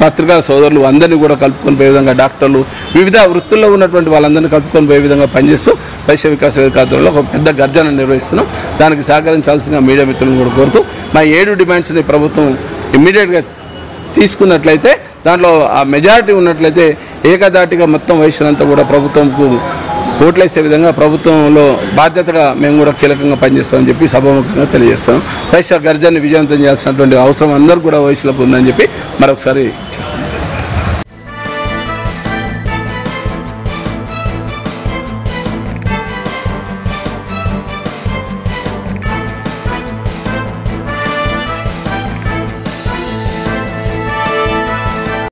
పత్రికా సోదరులు అందరినీ కూడా కలుపుకొని పోయే విధంగా, డాక్టర్లు, వివిధ వృత్తుల్లో ఉన్నటువంటి వాళ్ళందరినీ కలుపుకొని పోయే విధంగా పనిచేస్తూ వైశ్య వికాస వేదిక ఆధ్వర్యంలో ఒక పెద్ద గర్జన నిర్వహిస్తున్నాం. దానికి సహకరించాల్సిన మీడియా మిత్రులను కూడా కోరుతూ మా 7 డిమాండ్స్ని ప్రభుత్వం ఇమ్మీడియట్గా తీసుకున్నట్లయితే, దాంట్లో ఆ మెజారిటీ ఉన్నట్లయితే ఏకదాటిగా మొత్తం వైశ్యులంతా కూడా ప్రభుత్వంకు ఓట్లేసే విధంగా ప్రభుత్వంలో బాధ్యతగా మేము కూడా కీలకంగా పనిచేస్తామని చెప్పి సభాముఖంగా తెలియజేస్తాం. వైశ్య గర్జాన్ని విజయవంతం చేయాల్సినటువంటి అవసరం అందరూ కూడా వైశ్యులకు ఉందని చెప్పి మరొకసారి